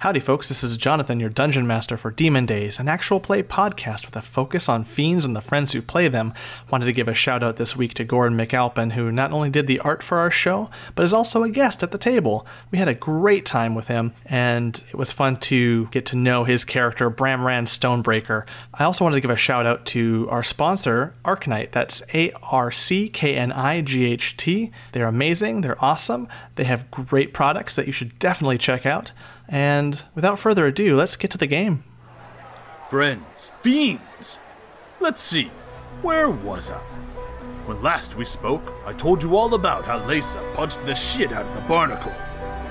Howdy folks, this is Jonathan, your Dungeon Master for Demon Days, an actual play podcast with a focus on fiends and the friends who play them. Wanted to give a shout out this week to Gordon McAlpin, who not only did the art for our show, but is also a guest at the table. We had a great time with him, and it was fun to get to know his character, Bramran Stonebreaker. I also wanted to give a shout out to our sponsor, ArcKnight. That's ARCKNIGHT. They're amazing, they're awesome, they have great products that you should definitely check out. And without further ado, let's get to the game. Friends, fiends! Let's see, where was I? When last we spoke, I told you all about how Lisa punched the shit out of the barnacle.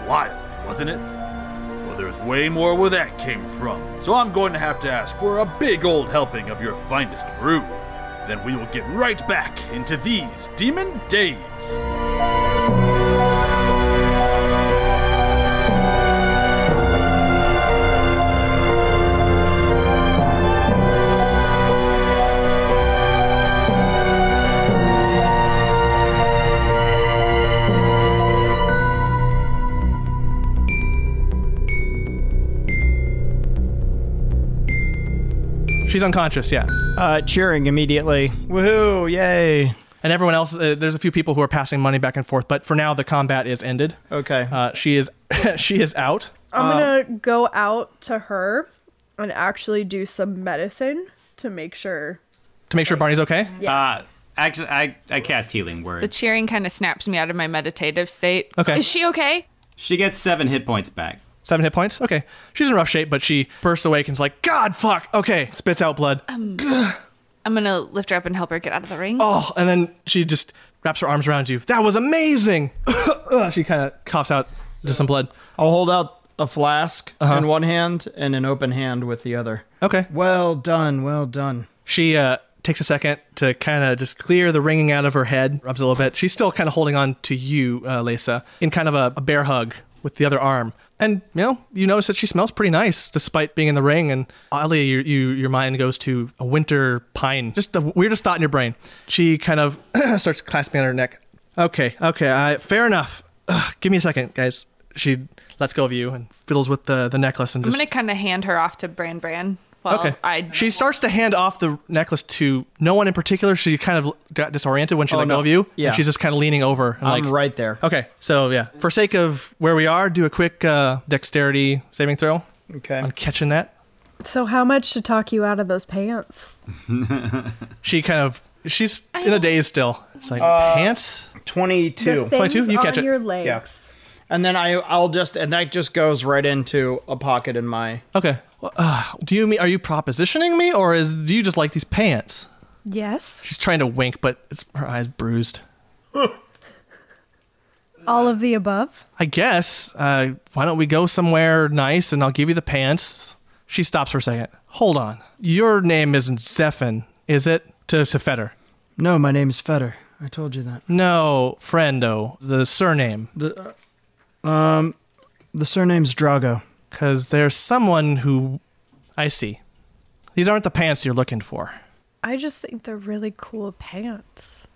Wild, wasn't it? Well, there's way more where that came from, so I'm going to have to ask for a big old helping of your finest brew. Then we will get right back into these Demon Days. She's unconscious, yeah. Cheering immediately. Woohoo, yay. And everyone else, there's a few people who are passing money back and forth, but for now the combat is ended. Okay. She is she is out. I'm gonna go out to her and actually do some medicine to make sure. To make sure Barney's okay? Yeah. Actually, I cast Healing Word. The cheering kind of snaps me out of my meditative state. Okay. Is she okay? She gets 7 hit points back. 7 hit points? Okay. She's in rough shape, but she bursts awake and is like, God, fuck! Okay, spits out blood. I'm gonna lift her up and help her get out of the ring. Oh, and then she just wraps her arms around you. That was amazing! She kind of coughs out just some blood. I'll hold out a flask in one hand and an open hand with the other. Okay. Well done, well done. She takes a second to kind of just clear the ringing out of her head, rubs a little bit. She's still kind of holding on to you, Lisa, in kind of a bear hug with the other arm. And, you notice that she smells pretty nice despite being in the ring. And oddly, your mind goes to a winter pine. Just the weirdest thought in your brain. She kind of starts clasping on her neck. Okay, fair enough. Give me a second, guys. She lets go of you and fiddles with the necklace. And I'm going to kind of hand her off to Bran. Okay. She starts to hand off the necklace to no one in particular. She kind of got disoriented when she let go of you. Yeah. And she's just kind of leaning over. And I'm right there. Okay. So, yeah. For sake of where we are, do a quick dexterity saving throw. Okay. On catching that. So how much to talk you out of those pants? She's in a daze still. She's like, pants? 22. The things 22? You catch on it. your legs. Yeah. And then and that just goes right into a pocket in my... Okay. Are you propositioning me, or do you just like these pants? Yes. She's trying to wink, but her eye's bruised. All of the above? I guess. Why don't we go somewhere nice and I'll give you the pants? She stops for a second. Hold on. Your name isn't Zephin, is it? To Fetter. No, my name's Fetter. I told you that. No, friendo. The surname. The surname's Drago. Because there's someone who... I see. These aren't the pants you're looking for. I just think they're really cool pants.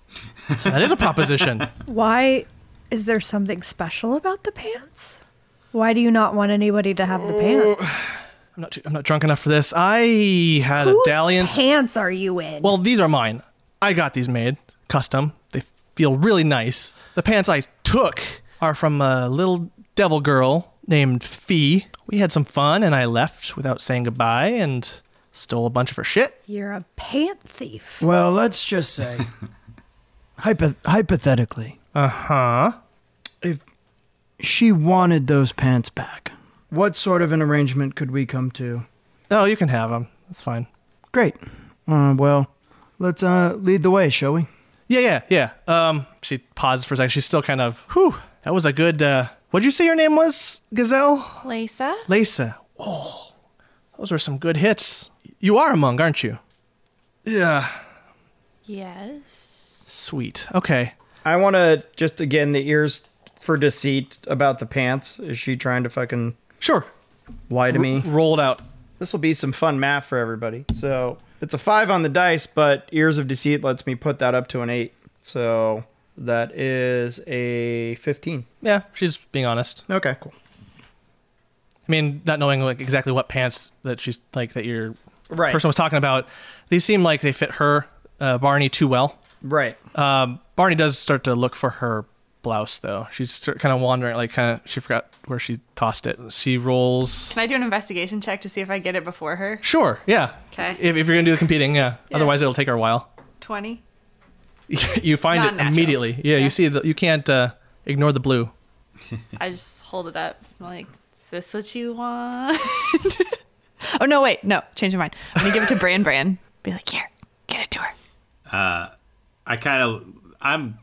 So that is a proposition. Why? Is there something special about the pants? Why do you not want anybody to have the pants? I'm not drunk enough for this. I had a dalliance. Whose pants are you in? Well, these are mine. I got these made. Custom. They feel really nice. The pants I took are from a little devil girl named Fee. We had some fun, and I left without saying goodbye and stole a bunch of her shit. You're a pant thief. Well, let's just say, hypothetically, if she wanted those pants back, what sort of an arrangement could we come to? Oh, you can have them. That's fine. Great. Well, let's lead the way, shall we? Yeah. She pauses for a second. She's still kind of, that was a good, what'd you say your name was, Gazelle? Lisa. Oh, those were some good hits. You are a monk, aren't you? Yeah. Yes. Sweet. Okay. I want to just, again, the ears for deceit about the pants. Is she trying to fucking... Sure. Lie to me? Roll it out. This will be some fun math for everybody. So it's a 5 on the dice, but ears of deceit lets me put that up to an 8. So that is a 15. Yeah, she's being honest. Okay, cool. I mean, not knowing like exactly what pants that she's like that your Right. person was talking about, these seem like they fit her, Barney, too well. Right. Barney does start to look for her blouse though. She's kind of wandering, like she forgot where she tossed it. She rolls. Can I do an investigation check to see if I get it before her? Sure, yeah. Okay. If you're gonna do the competing, yeah. Otherwise, it'll take her a while. 20. You find it Non-natural. immediately. Yeah, you see that you can't ignore the blue. I just hold it up. I'm like, is this what you want? Oh, no, wait. No, change my mind. I'm going to give it to Bran. Be like, here, get it to her. I'm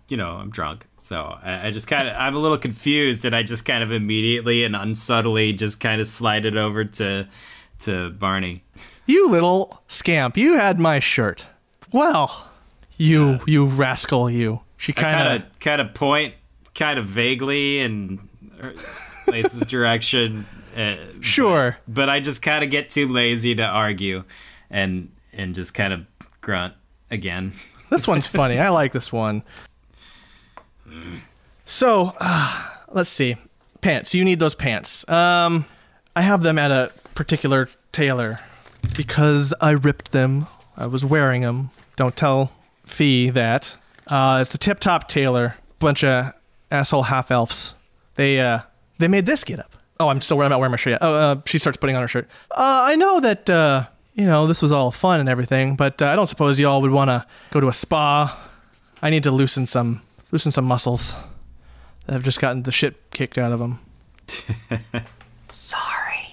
drunk. So I just kind of, I'm a little confused, and I just kind of immediately and unsubtly just kind of slide it over to Barney. You little scamp, you had my shirt. Well, you rascal, you. She kind of point, kind of vaguely in Lace's direction. Sure. But I just kind of get too lazy to argue, and just kind of grunt again. This one's funny. I like this one. So, let's see. Pants. You need those pants. I have them at a particular tailor because I ripped them. I was wearing them. Don't tell Fee that. It's the Tip Top Tailor. Bunch of asshole half-elves. They made this get up. Oh, I'm not wearing my shirt yet. She starts putting on her shirt. I know that, this was all fun and everything, but I don't suppose y'all would want to go to a spa. I need to loosen some muscles that have just gotten the shit kicked out of them. Sorry.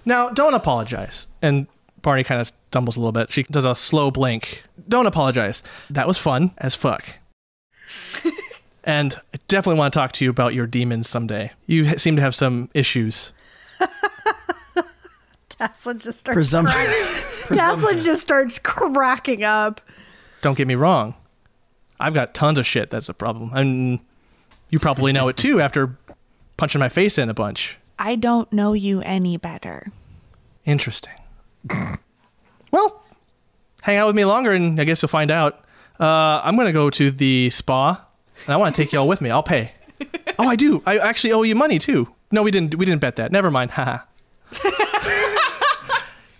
Now, don't apologize. And Barney kind of stumbles a little bit. She does a slow blink. Don't apologize. That was fun as fuck. And I definitely want to talk to you about your demons someday. You seem to have some issues. Tasla just starts cracking up. Don't get me wrong. I've got tons of shit that's a problem. And you probably know it too after punching my face in a bunch. I don't know you any better. Interesting. Well, hang out with me longer and I guess you'll find out. I'm going to go to the spa and I want to take y'all with me. I'll pay. Oh, I do. I actually owe you money too. No, we didn't bet that. Never mind. Haha.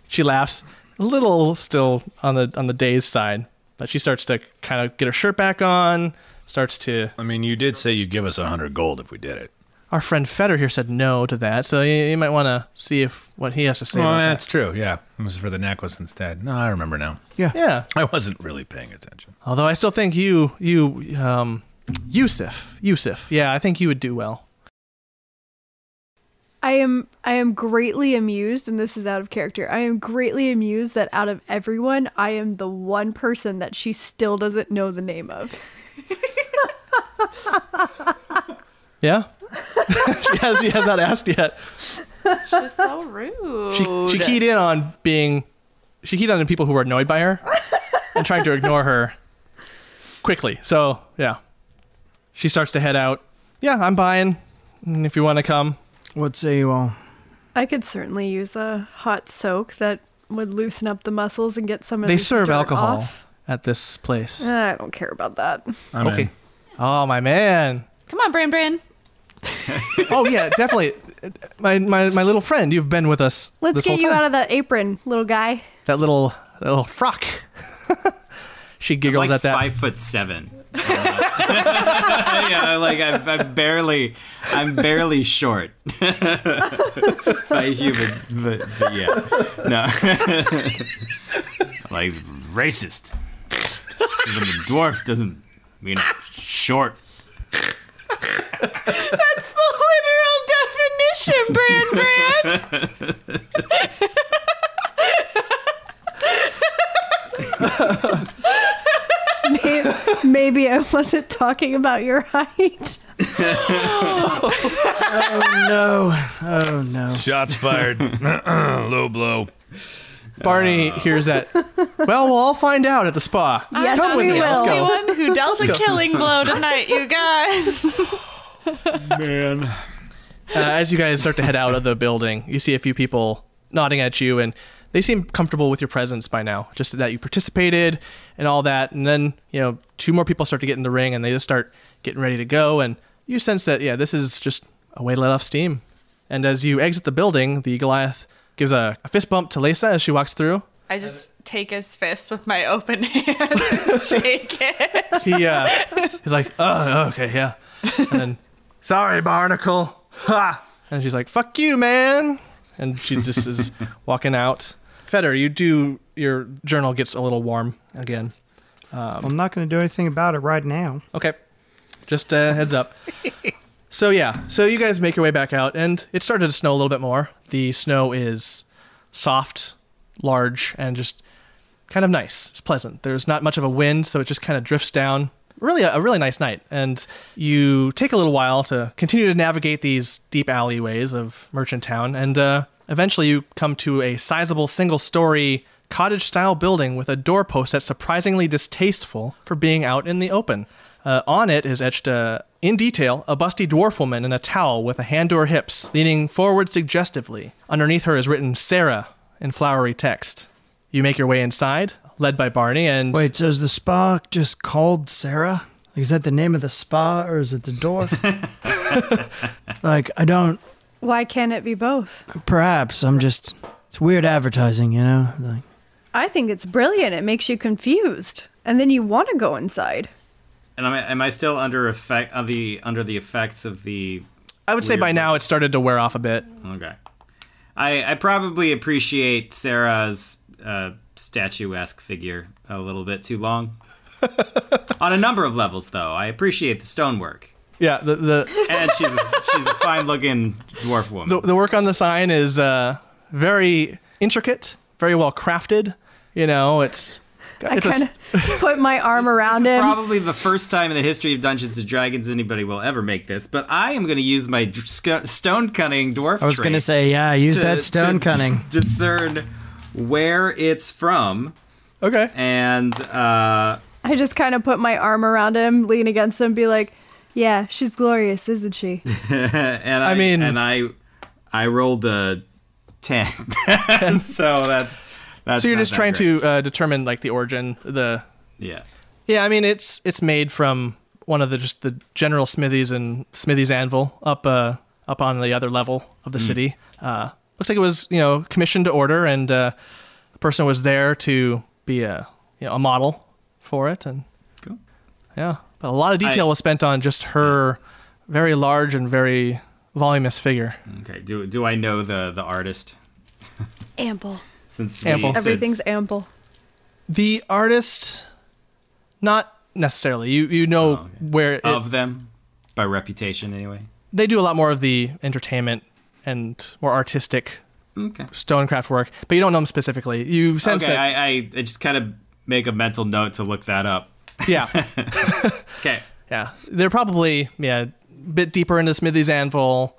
She laughs, a little still on the Dayz side, but she starts to kind of get her shirt back on, starts to... I mean, you did say you'd give us 100 gold if we did it. Our friend Feder here said no to that, so you might want to see what he has to say about that's that. true, yeah. It was for the necklace instead. No, I remember now. Yeah. I wasn't really paying attention. Although I still think Yusuf, yeah, I think you would do well. I am greatly amused, and this is out of character. I am greatly amused that out of everyone, I am the one person that she still doesn't know the name of. Yeah? she has not asked yet. She's so rude. She keyed in on people who were annoyed by her and trying to ignore her quickly. So, yeah. She starts to head out. Yeah, I'm buying. And if you want to come. What say you all? I could certainly use a hot soak that would loosen up the muscles and get some of They this serve dirt alcohol off. at this place. I don't care about that. I'm Okay. in. Oh, my man. Come on, Bran. Oh, yeah, definitely. My little friend, you've been with us Let's this whole get you time. out of that apron, little guy. That little frock. She giggles I'm at that. 5'7". Yeah, like I'm barely short by humans, but yeah, no. Like racist. Just 'cause I'm a dwarf doesn't mean I'm short. That's the literal definition, Bran. Maybe I wasn't talking about your height. Oh no. Shots fired. Low blow. Barney hears that. Well, we'll all find out at the spa. Yes, Come with we me. Let's will. go. Anyone who dealt a killing blow tonight, you guys. Man. As you guys start to head out of the building, you see a few people nodding at you, and they seem comfortable with your presence by now, just that you participated and all that. And then, 2 more people start to get in the ring, and they just start getting ready to go. And you sense that, this is just a way to let off steam. And as you exit the building, the Goliath gives a fist bump to Leysa as she walks through. I just take his fist with my open hand and shake it. He's like, oh, okay, yeah. And then, sorry, Barnacle. Ha! And she's like, fuck you, man. And she just is walking out. Feder, your journal gets a little warm again. I'm not going to do anything about it right now. Okay. Just heads up. So you guys make your way back out, and it started to snow a little bit more. The snow is soft, large, and just kind of nice. It's pleasant. There's not much of a wind, so it just kind of drifts down. Really, a really nice night. And you take a little while to continue to navigate these deep alleyways of Merchant Town, and eventually you come to a sizable single-story cottage-style building with a doorpost that's surprisingly distasteful for being out in the open. On it is etched in detail a busty dwarf woman in a towel with a hand to her hips, leaning forward suggestively. Underneath her is written Sarah in flowery text. You make your way inside, led by Barney, and... Wait, so is the spa just called Sarah? Like, is that the name of the spa, or is it the dwarf? I don't... Why can't it be both? Perhaps. It's weird advertising, you know? Like, I think it's brilliant. It makes you confused. And then you want to go inside. And am I still under the effects of the... I would say by now it started to wear off a bit. Okay. I probably appreciate Sarah's statuesque figure a little bit too long. On a number of levels, though. I appreciate the stonework. Yeah, and she's a fine-looking dwarf woman. The work on the sign is very intricate, very well crafted. You know, I kind of put my arm around him. Probably the first time in the history of Dungeons & Dragons anybody will ever make this, but I am going to use my stone cunning dwarf I was going to say, yeah, use that stone cunning. Discern where it's from. Okay. And I just kind of put my arm around him, lean against him, be like, yeah, she's glorious, isn't she? and I rolled a 10. So that's so you're just trying to determine like the origin, Yeah. I mean it's made from one of the general smithies and smithy's anvil up on the other level of the city. Looks like it was commissioned to order, and the person was there to be a model for it, and cool. Yeah, but a lot of detail was spent on just her very large and very voluminous figure. Okay. Do I know the artist? Ample. Everything's ample. The artist, not necessarily. You know where of them by reputation anyway. They do a lot more of the entertainment and more artistic stonecraft work, but you don't know them specifically. You sense that. I just kind of make a mental note to look that up. Yeah. Okay. Yeah, they're probably a bit deeper into Smithy's anvil.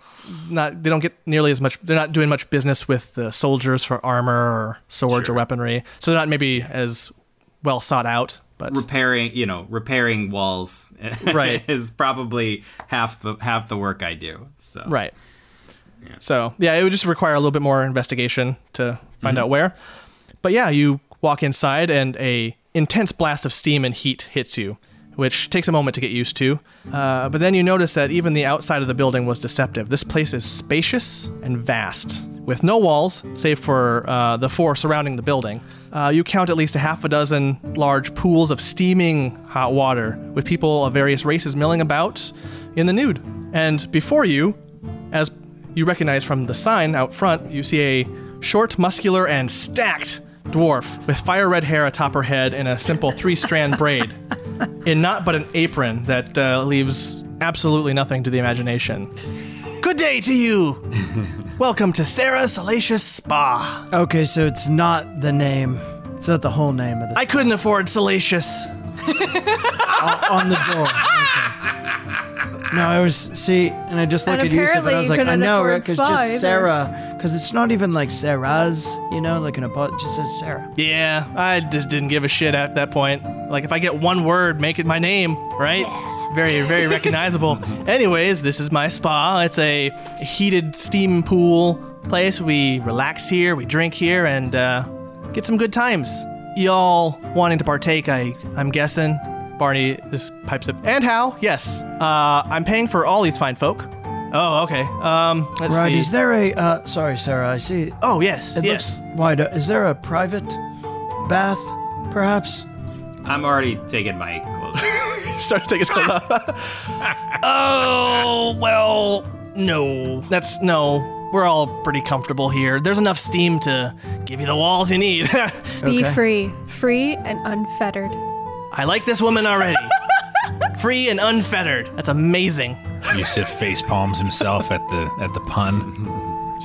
They don't get nearly as much. They're not doing much business with the soldiers for armor or swords or weaponry, so they're not maybe as well sought out. But repairing walls, right, is probably half the work I do. So right. Yeah. So it would just require a little bit more investigation to find out where. But you walk inside, and a intense blast of steam and heat hits you, which takes a moment to get used to. But then you notice that even the outside of the building was deceptive. This place is spacious and vast, with no walls, save for the four surrounding the building. You count at least a half a dozen large pools of steaming hot water, with people of various races milling about in the nude. And before you, as you recognize from the sign out front, you see a short, muscular, and stacked dwarf with fire red hair atop her head and a simple 3-strand braid, in not but an apron that leaves absolutely nothing to the imagination. Good day to you! Welcome to Sarah's Salacious Spa. Okay, so it's not the name. It's not the whole name of the spa. I couldn't afford Salacious. On the door. Okay. No, I was, and I just look at Yusuf and I was like, I know, right? Because just Sarah, because it's not even like Sarah's, like an it just says Sarah. Yeah, I just didn't give a shit at that point. Like, if I get one word, make it my name, right? Yeah. Very, very recognizable. Anyways, this is my spa. It's a heated steam pool place. We relax here, we drink here, and get some good times. Y'all wanting to partake, I'm guessing. Barney just pipes up. And Hal, yes. I'm paying for all these fine folk. Oh, okay. Let's Right, see. is there a, sorry, Sarah, I see. Oh, yes, It yes. looks wide. Is there a private bath, perhaps? I'm already taking my clothes. Start to take his clothes off. Oh, well, no. No. We're all pretty comfortable here. There's enough steam to give you the walls you need. Be Okay. free. Free and unfettered. I like this woman already. Free and unfettered. That's amazing. Yusuf face palms himself at the pun.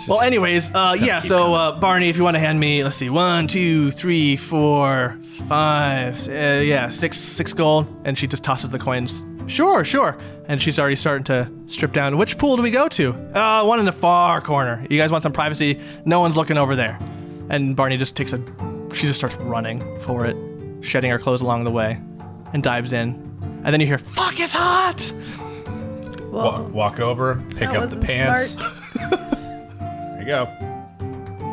Well, anyways, yeah, so Barney, if you want to hand me, let's see, 1, 2, 3, 4, 5, six gold, and she just tosses the coins. Sure. And she's already starting to strip down. Which pool do we go to? One in the far corner. You guys want some privacy? No one's looking over there. And Barney just she just starts running for it, shedding her clothes along the way, and dives in. And then you hear, "Fuck, it's hot!" Walk over, pick That up the wasn't pants. smart. There you go.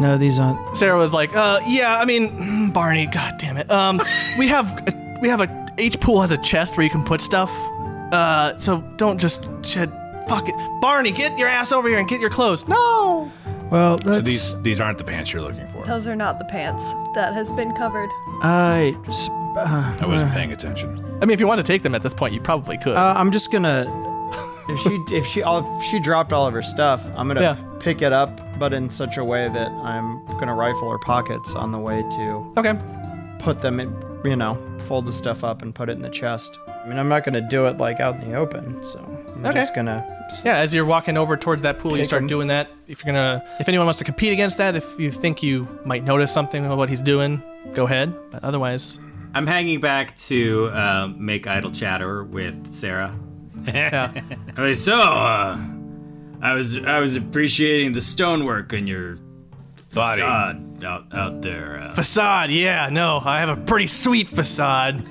No, these aren't. Sarah was like, yeah, I mean, Barney, god damn it. We have each pool has a chest where you can put stuff. So don't just shed. Fuck it. Barney, get your ass over here and get your clothes. No! Well, So that's. these aren't the pants you're looking for. Those are not the pants. That has been covered. I wasn't paying attention. I mean, if you want to take them at this point, you probably could. I'm just gonna. If she dropped all of her stuff, I'm gonna pick it up, but in such a way that I'm gonna rifle her pockets on the way to Okay. put them in, fold the stuff up and put it in the chest. I mean, I'm not gonna do it like out in the open, so I'm just gonna. Yeah, as you're walking over towards that pool, you Take start 'em. doing that. If anyone wants to compete against that, if you think you might notice something of what he's doing, go ahead. But otherwise, I'm hanging back to make idle chatter with Sarah. yeah. Okay, so I was appreciating the stonework in your Body. facade out there. Facade, yeah, no, I have a pretty sweet facade.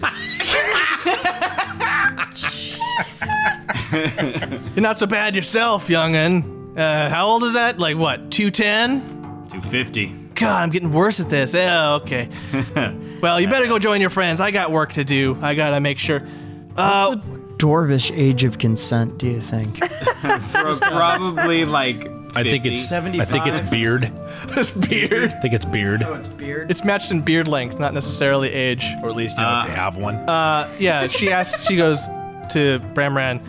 You're not so bad yourself, young'un. How old is that? Like what, 210? 250. God, I'm getting worse at this. Yeah, okay. Well, you better go join your friends. I got work to do. I gotta make sure. What's the dwarvish age of consent, do you think? Probably like 50. I think it's 75? I think it's beard. This beard. I think it's beard, It's beard. It's matched in beard length, not necessarily age. or at least if they have one. Yeah, she goes to Bramran.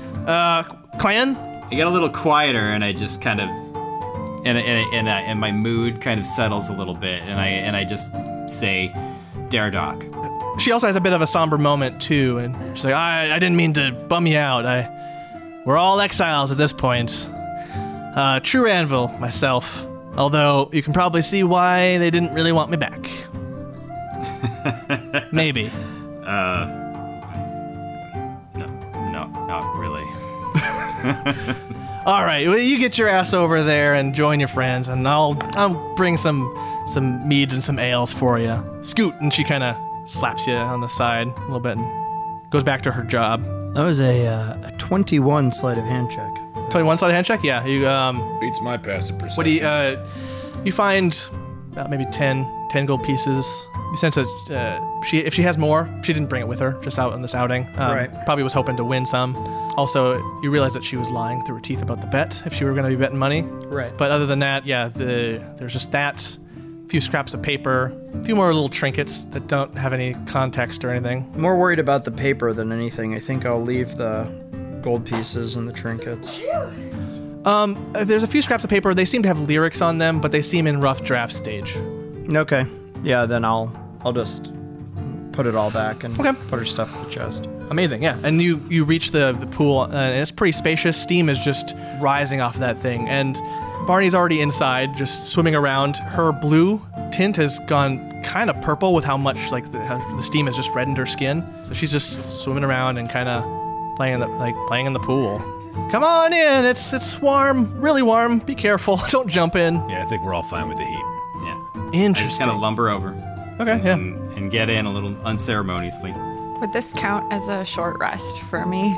Clan? I get a little quieter, and I just kind of, and my mood kind of settles a little bit, and I just say, Daradoc. She also has a bit of a somber moment too, and she's like, I didn't mean to bum you out. We're all exiles at this point. True Anvil, myself. Although you can probably see why they didn't really want me back. Maybe. No, not really. All right, well, you get your ass over there and join your friends, and I'll bring some meads and some ales for you. Scoot, and she kind of slaps you on the side a little bit and goes back to her job. That was a 21 sleight of hand check. 21 sleight of hand check? Yeah. You Beats my passive perception. what do you find about maybe 10 gold pieces. You sense that if she has more, she didn't bring it with her, just out on this outing. Right. Probably was hoping to win some. Also, you realize that she was lying through her teeth about the bet if she were going to be betting money. Right. But other than that, yeah, there's just that, a few scraps of paper, a few more little trinkets that don't have any context or anything. More worried about the paper than anything. I think I'll leave the gold pieces and the trinkets. There's a few scraps of paper. They seem to have lyrics on them, but they seem in rough draft stage. Okay. Yeah, then I'll just put it all back and Okay. put her stuff in the chest. Amazing, yeah. And you reach the pool, and it's pretty spacious. Steam is just rising off of that thing. And Barney's already inside, just swimming around. Her blue tint has gone kind of purple with how much how the steam has just reddened her skin. So she's just swimming around and kind of playing in the pool. Come on in, it's warm, really warm. Be careful, don't jump in. Yeah, I think we're all fine with the heat. Yeah. I just Interesting. kind of lumber over Okay, yeah. and get in a little unceremoniously. Would this count as a short rest for me?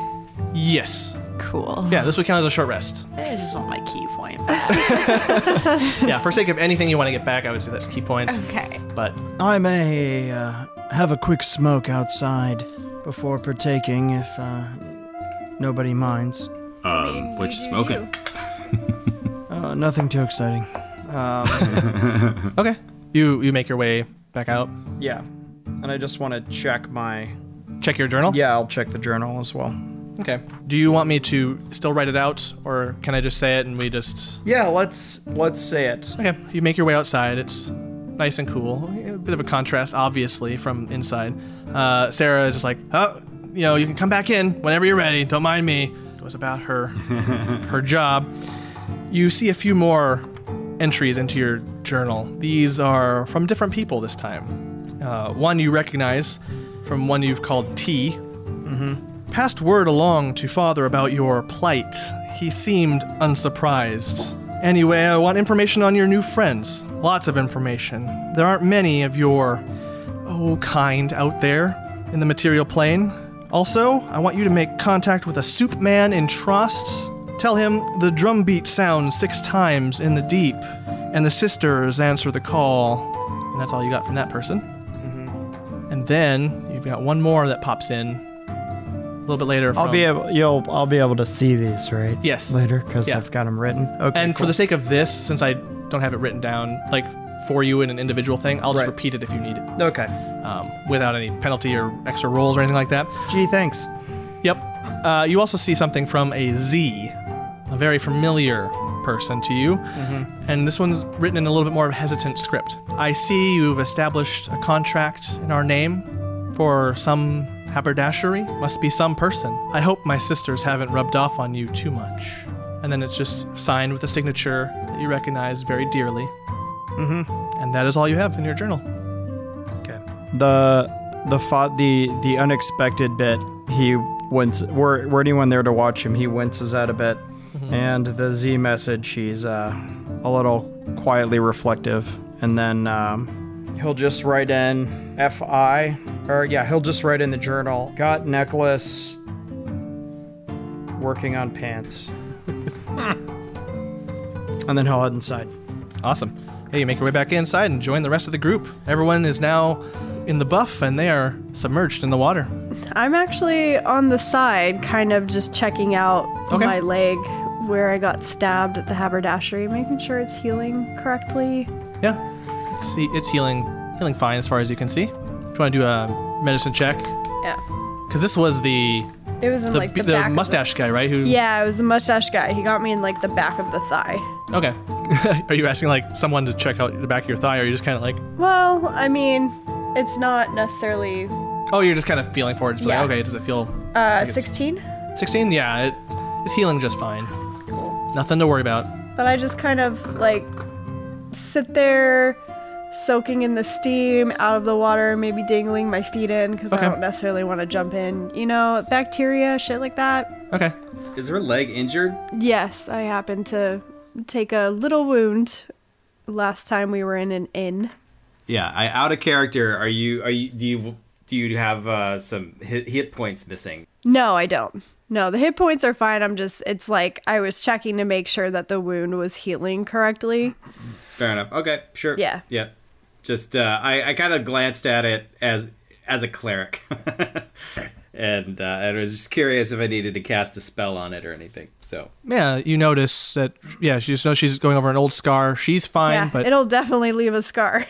Yes. Cool. Yeah, this would count as a short rest. I just want my key point back. Yeah, for sake of anything you want to get back, I would say that's key points. Okay. But I may have a quick smoke outside before partaking if nobody minds. What you smoking? Nothing too exciting. Okay. You make your way back out. Yeah. And I just want to check Check your journal? Yeah, I'll check the journal as well. Okay. Do you want me to still write it out, or can I just say it and we just... Yeah, let's say it. Okay. You make your way outside. It's nice and cool. A bit of a contrast, obviously, from inside. Sarah is just like, oh, you can come back in whenever you're ready. Don't mind me. It was about her job. You see a few more entries into your journal. These are from different people this time. One you recognize from one you've called T. Mm-hmm. Passed word along to father about your plight. He seemed unsurprised. Anyway, I want information on your new friends. Lots of information. There aren't many of your, kind out there in the material plane. Also, I want you to make contact with a soup man in Trost. Tell him the drum beat sounds 6 times in the deep, and the sisters answer the call. And that's all you got from that person. Mm-hmm. And then you've got one more that pops in a little bit later. I'll be able to see these, right? Yes. Later, because I've got them written. Okay. And for the sake of this, since I don't have it written down, like for you in an individual thing, I'll just repeat it if you need it. Okay. Without any penalty or extra rolls or anything like that. Gee, thanks. Yep. You also see something from a Z, a very familiar person to you. Mm-hmm. And this one's written in a little bit more of a hesitant script. I see you've established a contract in our name for some haberdashery. Must be some person. I hope my sisters haven't rubbed off on you too much. And then it's just signed with a signature that you recognize very dearly. Mm-hmm. And that is all you have in your journal. Okay. The unexpected bit, he winces. Were anyone there to watch him? He winces out a bit. Mm-hmm. And the Z message, he's a little quietly reflective. And then he'll just write in he'll just write in the journal, got necklace, working on pants. And then he'll head inside. Awesome. Hey, you make your way back inside and join the rest of the group. Everyone is now in the buff and they are submerged in the water. I'm actually on the side, kind of just checking out my leg where I got stabbed at the haberdashery, making sure it's healing correctly. Yeah, it's healing fine as far as you can see. If you want to do a medicine check. Yeah. Because this was it was in the back mustache guy, right? Yeah, it was the mustache guy. He got me in the back of the thigh. Okay. Are you asking someone to check out the back of your thigh, or are you just kind of like? Well, I mean, it's not necessarily. Oh, you're just kind of feeling for it. Just okay, does it feel? 16. 16? Yeah, it's healing just fine. Cool. Nothing to worry about. But I just kind of sit there, soaking in the steam out of the water, maybe dangling my feet in because I don't necessarily want to jump in. Bacteria, shit like that. Okay. Is her leg injured? Yes, I happened to take a little wound last time we were in an inn. Yeah, out of character. Do you have some hit points missing? No, I don't. No, the hit points are fine. It's I was checking to make sure that the wound was healing correctly. Fair enough. Okay, sure. Yeah. Yeah. Just I kind of glanced at it as a cleric, and I was just curious if I needed to cast a spell on it or anything. So yeah, you notice that. Yeah, she's going over an old scar. She's fine, but it'll definitely leave a scar.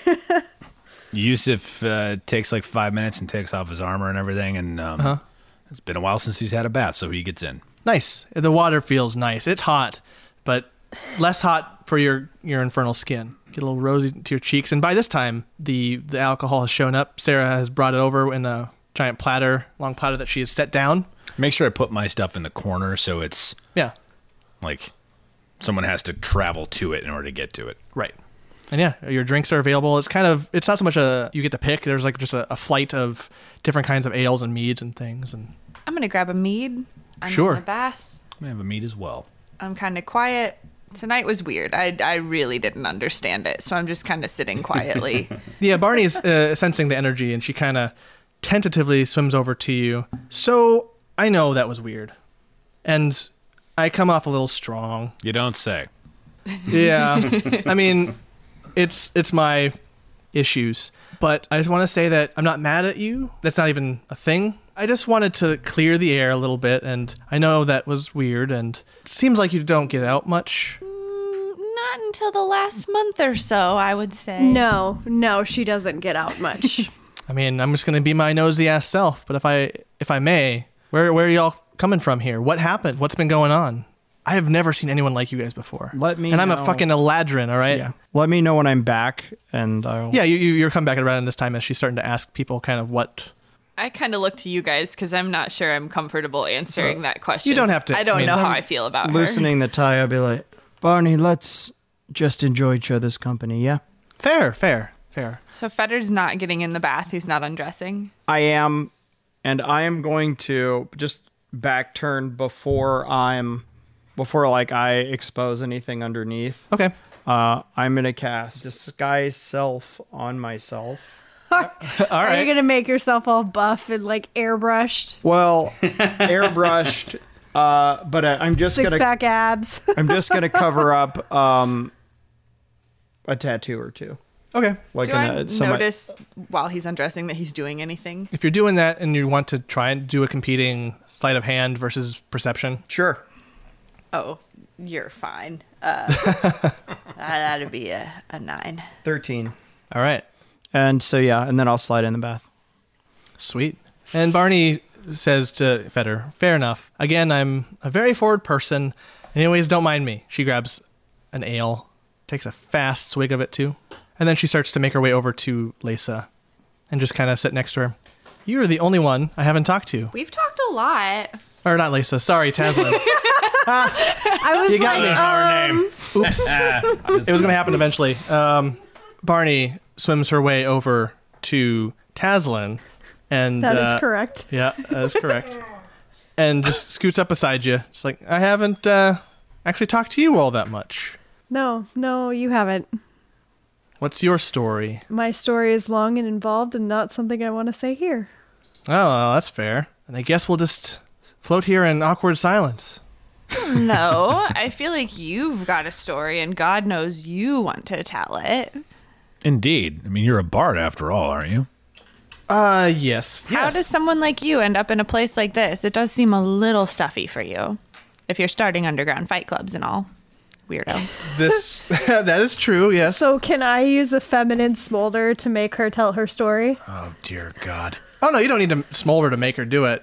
Yusuf takes 5 minutes and takes off his armor and everything, and it's been a while since he's had a bath, so he gets in. Nice. The water feels nice. It's hot, but less hot for your infernal skin. Get a little rosy to your cheeks, and by this time, the alcohol has shown up. Sarah has brought it over in a giant long platter that she has set down. Make sure I put my stuff in the corner so it's someone has to travel to it in order to get to it. Right. And yeah, your drinks are available. It's not so much you get to pick. There's just a flight of different kinds of ales and meads and things. And I'm gonna grab a mead. I'm sure. in the bath. I'm gonna have a mead as well. I'm kind of quiet. Tonight was weird. I really didn't understand it, so I'm just kind of sitting quietly. Yeah, Barney's sensing the energy, and she kind of tentatively swims over to you. So I know that was weird, and I come off a little strong. You don't say. Yeah, I mean, it's my issues, but I just want to say that I'm not mad at you. That's not even a thing. I just wanted to clear the air a little bit, and I know that was weird, and it seems like you don't get out much. Not until the last month or so, I would say. No, she doesn't get out much. I mean, I'm just going to be my nosy ass self, but if I may, where are y'all coming from here? What happened? What's been going on? I have never seen anyone like you guys before. Let me And I'm know. a fucking Eladrin, all right? Yeah. Let me know when I'm back, and I'll... Yeah, you're coming back around this time as she's starting to ask people kind of what... I kind of look to you guys because I'm not sure I'm comfortable answering that question. You don't have to. I don't I mean, know how I feel about her. Loosening the tie, I'll be like, Barney, let's just enjoy each other's company, yeah? Fair. So Fetter's not getting in the bath. He's not undressing. I am, and I am going to just back turn before I expose anything underneath. Okay. I'm gonna cast Disguise Self on myself. All Are right. you gonna make yourself all buff and like airbrushed? Well, airbrushed, but I'm just Six gonna pack abs. I'm just gonna cover up a tattoo or two. Okay. Like Do I notice while he's undressing that he's doing anything? If you're doing that and you want to try and do a competing sleight of hand versus perception. Sure. Oh, you're fine. That'd be a 9. 13. All right. And so yeah, and then I'll slide in the bath. Sweet. And Barney says to Fetter, fair enough. Again, I'm a very forward person. Anyways, don't mind me. She grabs an ale, takes a fast swig of it too. And then she starts to make her way over to Lesa and just kind of sit next to her. You're the only one I haven't talked to. We've talked a lot. Or not Lesa. Sorry, Taslin. I was You got me. Our name. Oops. It was going to happen eventually. Barney swims her way over to Taslin. And, that is correct. Yeah, that is correct. And just scoots up beside you. It's like, I haven't actually talked to you all that much. No, you haven't. What's your story? My story is long and involved and not something I want to say here. Oh, well, that's fair. And I guess we'll just float here in awkward silence. No, I feel like you've got a story and God knows you want to tell it. Indeed. I mean, you're a bard after all, aren't you? Yes. How does someone like you end up in a place like this? It does seem a little stuffy for you. If you're starting underground fight clubs and all. Weirdo. That is true, yes. So can I use a feminine smolder to make her tell her story? Oh, dear God. Oh, no, you don't need to smolder to make her do it.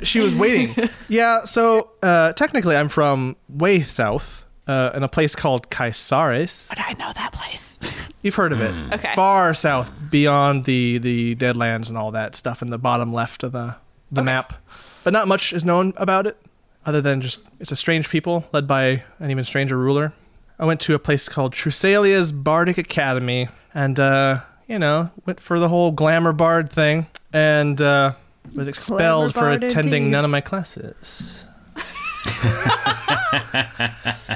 She was waiting. Yeah, so technically I'm from way south in a place called Kaisares. But I know that place. You've heard of it. Okay. Far south, beyond the Deadlands and all that stuff in the bottom left of the map. But not much is known about it, other than just it's a strange people led by an even stranger ruler. I went to a place called Trusalia's Bardic Academy and, went for the whole glamour bard thing and was expelled for attending none of my classes.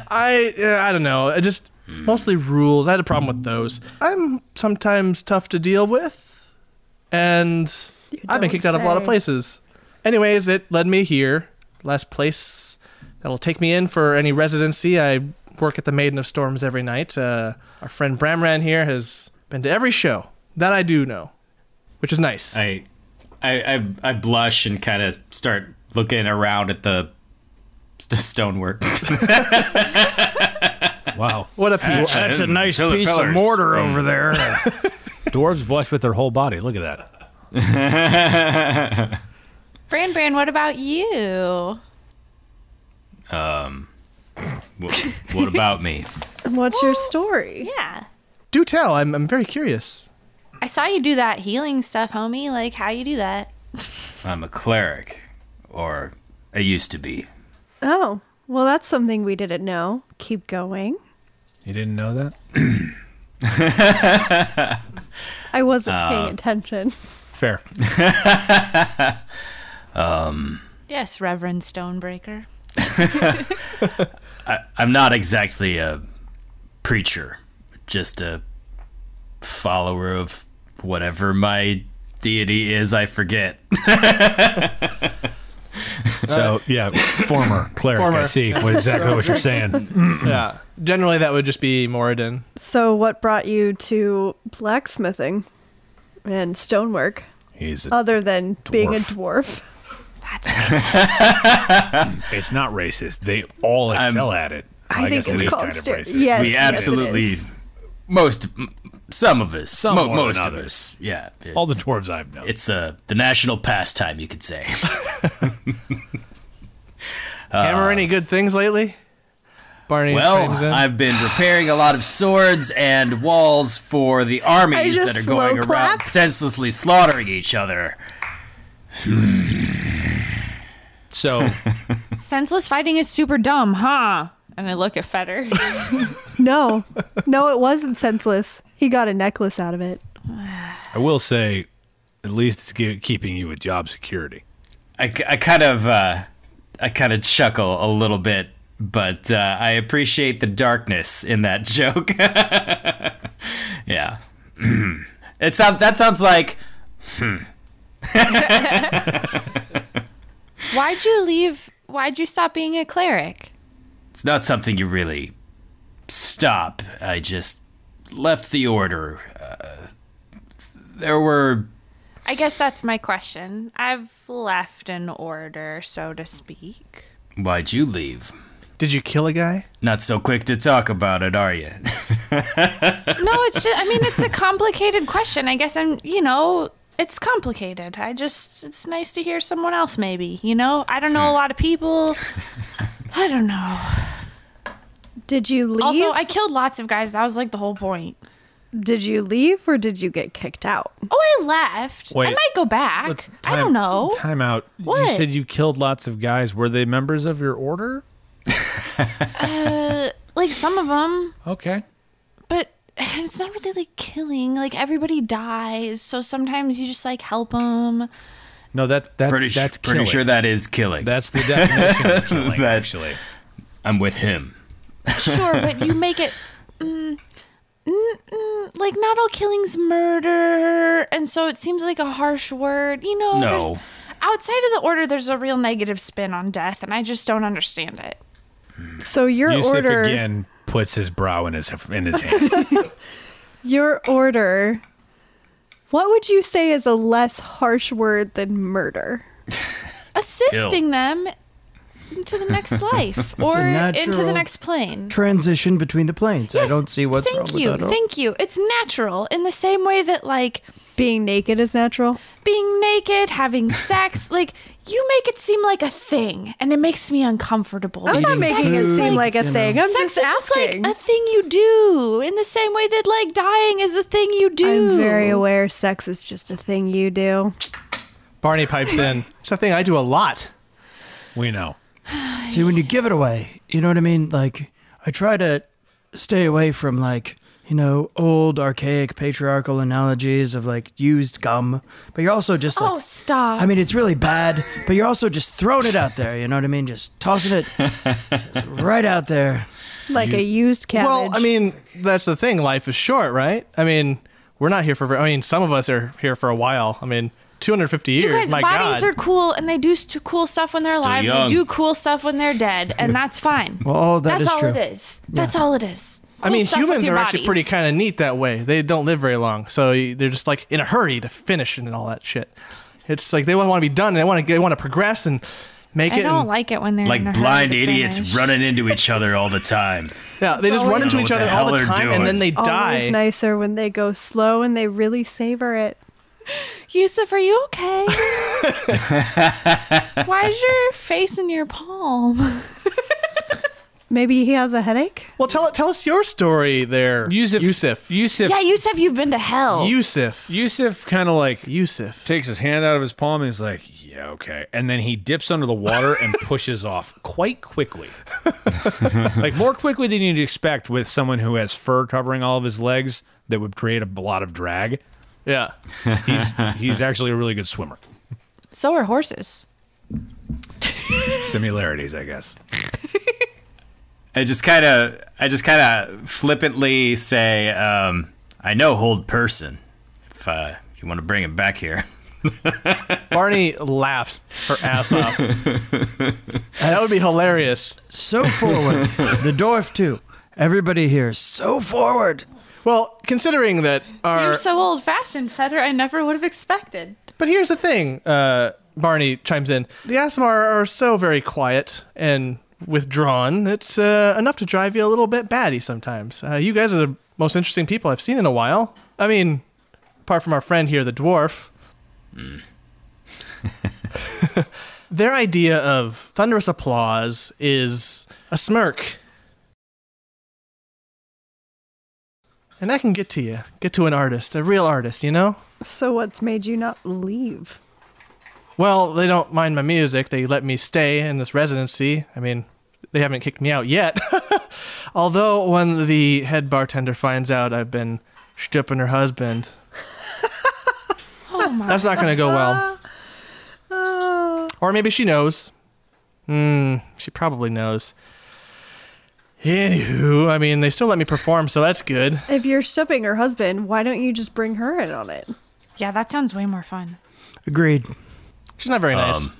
I don't know. I just mostly rules. I had a problem with those. I'm sometimes tough to deal with, and I've been kicked out of a lot of places. Anyways, it led me here. Last place that'll take me in for any residency. I work at the Maiden of Storms every night. Our friend Bramran here has been to every show that I do know, which is nice. I blush and kind of start looking around at the stonework. Wow. What a peach. That's a nice Pillar piece of pillars. mortar over there. Dwarves blush with their whole body. Look at that. Bran, what about you? What about me? What's your story? Yeah. Do tell. I'm very curious. I saw you do that healing stuff, homie. Like, how you do that? I'm a cleric, or I used to be. Oh, well, that's something we didn't know. Keep going. You didn't know that? I wasn't paying attention. Fair. Yes, Reverend Stonebreaker. I'm not exactly a preacher, just a follower of whatever my deity is, I forget. So, yeah, former cleric, I see exactly what you're saying. Yeah. Generally, that would just be Moradin. So what brought you to blacksmithing and stonework? He's other than being a dwarf. That's racist. It's not racist. They all excel at it. I think it's called racist. Yes, We absolutely, some of us, most of others. us. Yeah. All the dwarves I've known. It's the national pastime, you could say. Hammer any good things lately? Barney chimes in. I've been repairing a lot of swords and walls for the armies that are going around senselessly slaughtering each other. So, Senseless fighting is super dumb, huh? And I look at Feder. No, it wasn't senseless. He got a necklace out of it. I will say, at least it's keeping you with job security. I kind of chuckle a little bit, but I appreciate the darkness in that joke. Yeah. That sounds like... Why'd you leave? Why'd you stop being a cleric? It's not something you really stop. I just left the order. There were... I guess that's my question. I've left an order, so to speak. Why'd you leave? Did you kill a guy? Not so quick to talk about it, are you? No, it's just, it's a complicated question. I guess it's complicated. It's nice to hear someone else maybe, I don't know a lot of people. I don't know. Did you leave? Also, I killed lots of guys. That was like the whole point. Did you leave or did you get kicked out? Oh, I left. Wait, I might go back. I don't know. Time out. What? You said you killed lots of guys. Were they members of your order? Like some of them. Okay. But it's not really like killing. Like everybody dies, so sometimes you just like help them. No, that's pretty killing. sure that is killing. That's the definition of killing, actually. I'm with him. Sure, but you make it... like, not all killing's murder, and so it seems like a harsh word. No. Outside of the order, there's a real negative spin on death, and I just don't understand it. So your Yusuf order... again puts his brow in his hand. Your order... What would you say is a less harsh word than murder? Assisting them into the next life or into the next plane. Transition between the planes. Yes, I don't see what's wrong with that. Thank you. It's natural in the same way that like being naked is natural. Being naked, having sex, like you make it seem like a thing, and it makes me uncomfortable. I'm not making it seem like a thing. I'm sex just is asking. just like a thing you do, in the same way that like dying is a thing you do. I'm very aware sex is just a thing you do. Barney pipes in. It's a thing I do a lot. We know. See, when you give it away, you know what I mean? Like, I try to stay away from, like, old, archaic, patriarchal analogies of, like, used gum. But you're also just, like... Oh, stop. I mean, it's really bad, but you're also just throwing it out there, you know what I mean? Just tossing it just right out there. Like a used cabbage. Well, I mean, that's the thing. Life is short, right? I mean, we're not here for... some of us are here for a while. 250 years, you guys, my bodies God. are cool, and they do cool stuff when they're alive. young. They do cool stuff when they're dead, and that's fine. Well, that's all true. it is. That's all it is. I mean, Cool stuff with humans your are actually pretty bodies. kind of neat that way. They don't live very long, so they're just like in a hurry to finish and all that shit. It's like they want to be done. And they want to progress and make I it. don't and, like it when they're Like in a hurry blind to idiots finish. running into each other all the time. Yeah, they just run into each what other the all hell the they're time, and then they doing. die. Always nicer when they go slow and they really savor it. Yusuf, are you okay? Why is your face in your palm? Maybe he has a headache? Well, tell us your story there, Yusuf. Yeah, Yusuf, you've been to hell. Yusuf kind of like Yusuf takes his hand out of his palm and he's like, yeah, okay. And then he dips under the water and pushes off quite quickly. Like more quickly than you'd expect with someone who has fur covering all of his legs that would create a lot of drag. Yeah. He's actually a really good swimmer. So are horses. Similarities, I guess. I just kind of flippantly say, I know hold person. If you want to bring him back here. Barney laughs her ass off. That would be hilarious. So forward. The dwarf, too. Everybody here, so forward. Well, considering that You're so old-fashioned, Feder. I never would have expected. But here's the thing, Barney chimes in. The Asimar are so very quiet and withdrawn. It's enough to drive you a little bit batty sometimes. You guys are the most interesting people I've seen in a while. I mean, apart from our friend here, the dwarf. Their idea of thunderous applause is a smirk. And that can get to you. Get to an artist, a real artist, you know? So what's made you not leave? Well, they don't mind my music. They let me stay in this residency. I mean, they haven't kicked me out yet. Although when the head bartender finds out I've been stripping her husband, that's not going to go well. Or maybe she knows. She probably knows. Anywho, I mean, they still let me perform, so that's good. If you're stripping her husband, why don't you just bring her in on it? Yeah, that sounds way more fun. Agreed. She's not very nice.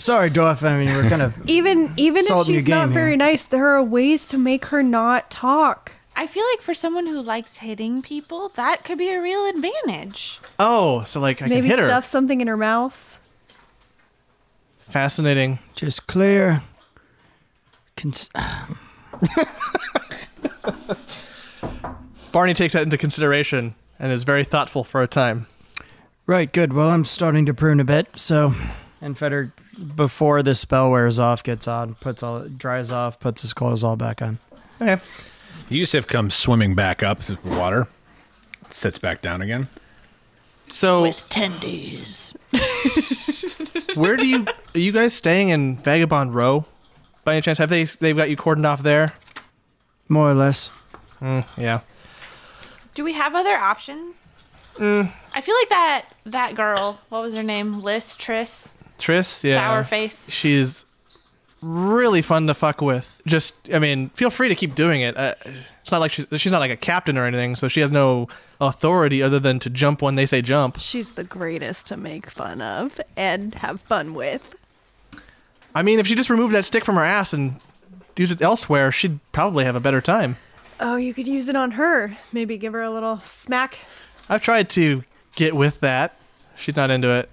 Sorry, Dwarf. I mean, we're kind of even if she's not very nice, there are ways to make her not talk. I feel like for someone who likes hitting people, that could be a real advantage. Oh, so like I Maybe can hit her. stuff something in her mouth. Fascinating. just clear. Barney takes that into consideration and is very thoughtful for a time. Right, good. Well, I'm starting to prune a bit, so... And Feder, before the spell wears off, gets on, dries off, puts his clothes all back on. Okay. Yusuf comes swimming back up to the water, sits back down again. So, With tendies. are you guys staying in Vagabond Row? By any chance, they've got you cordoned off there? More or less. Yeah. Do we have other options? I feel like that girl, what was her name? Triss, yeah. Sour face. She's really fun to fuck with. Just, I mean, feel free to keep doing it. It's not like she's not like a captain or anything, so she has no authority other than to jump when they say jump. She's the greatest to make fun of and have fun with. I mean, if she just removed that stick from her ass and used it elsewhere, she'd probably have a better time. Oh, you could use it on her. Maybe give her a little smack. I've tried to get with that. She's not into it.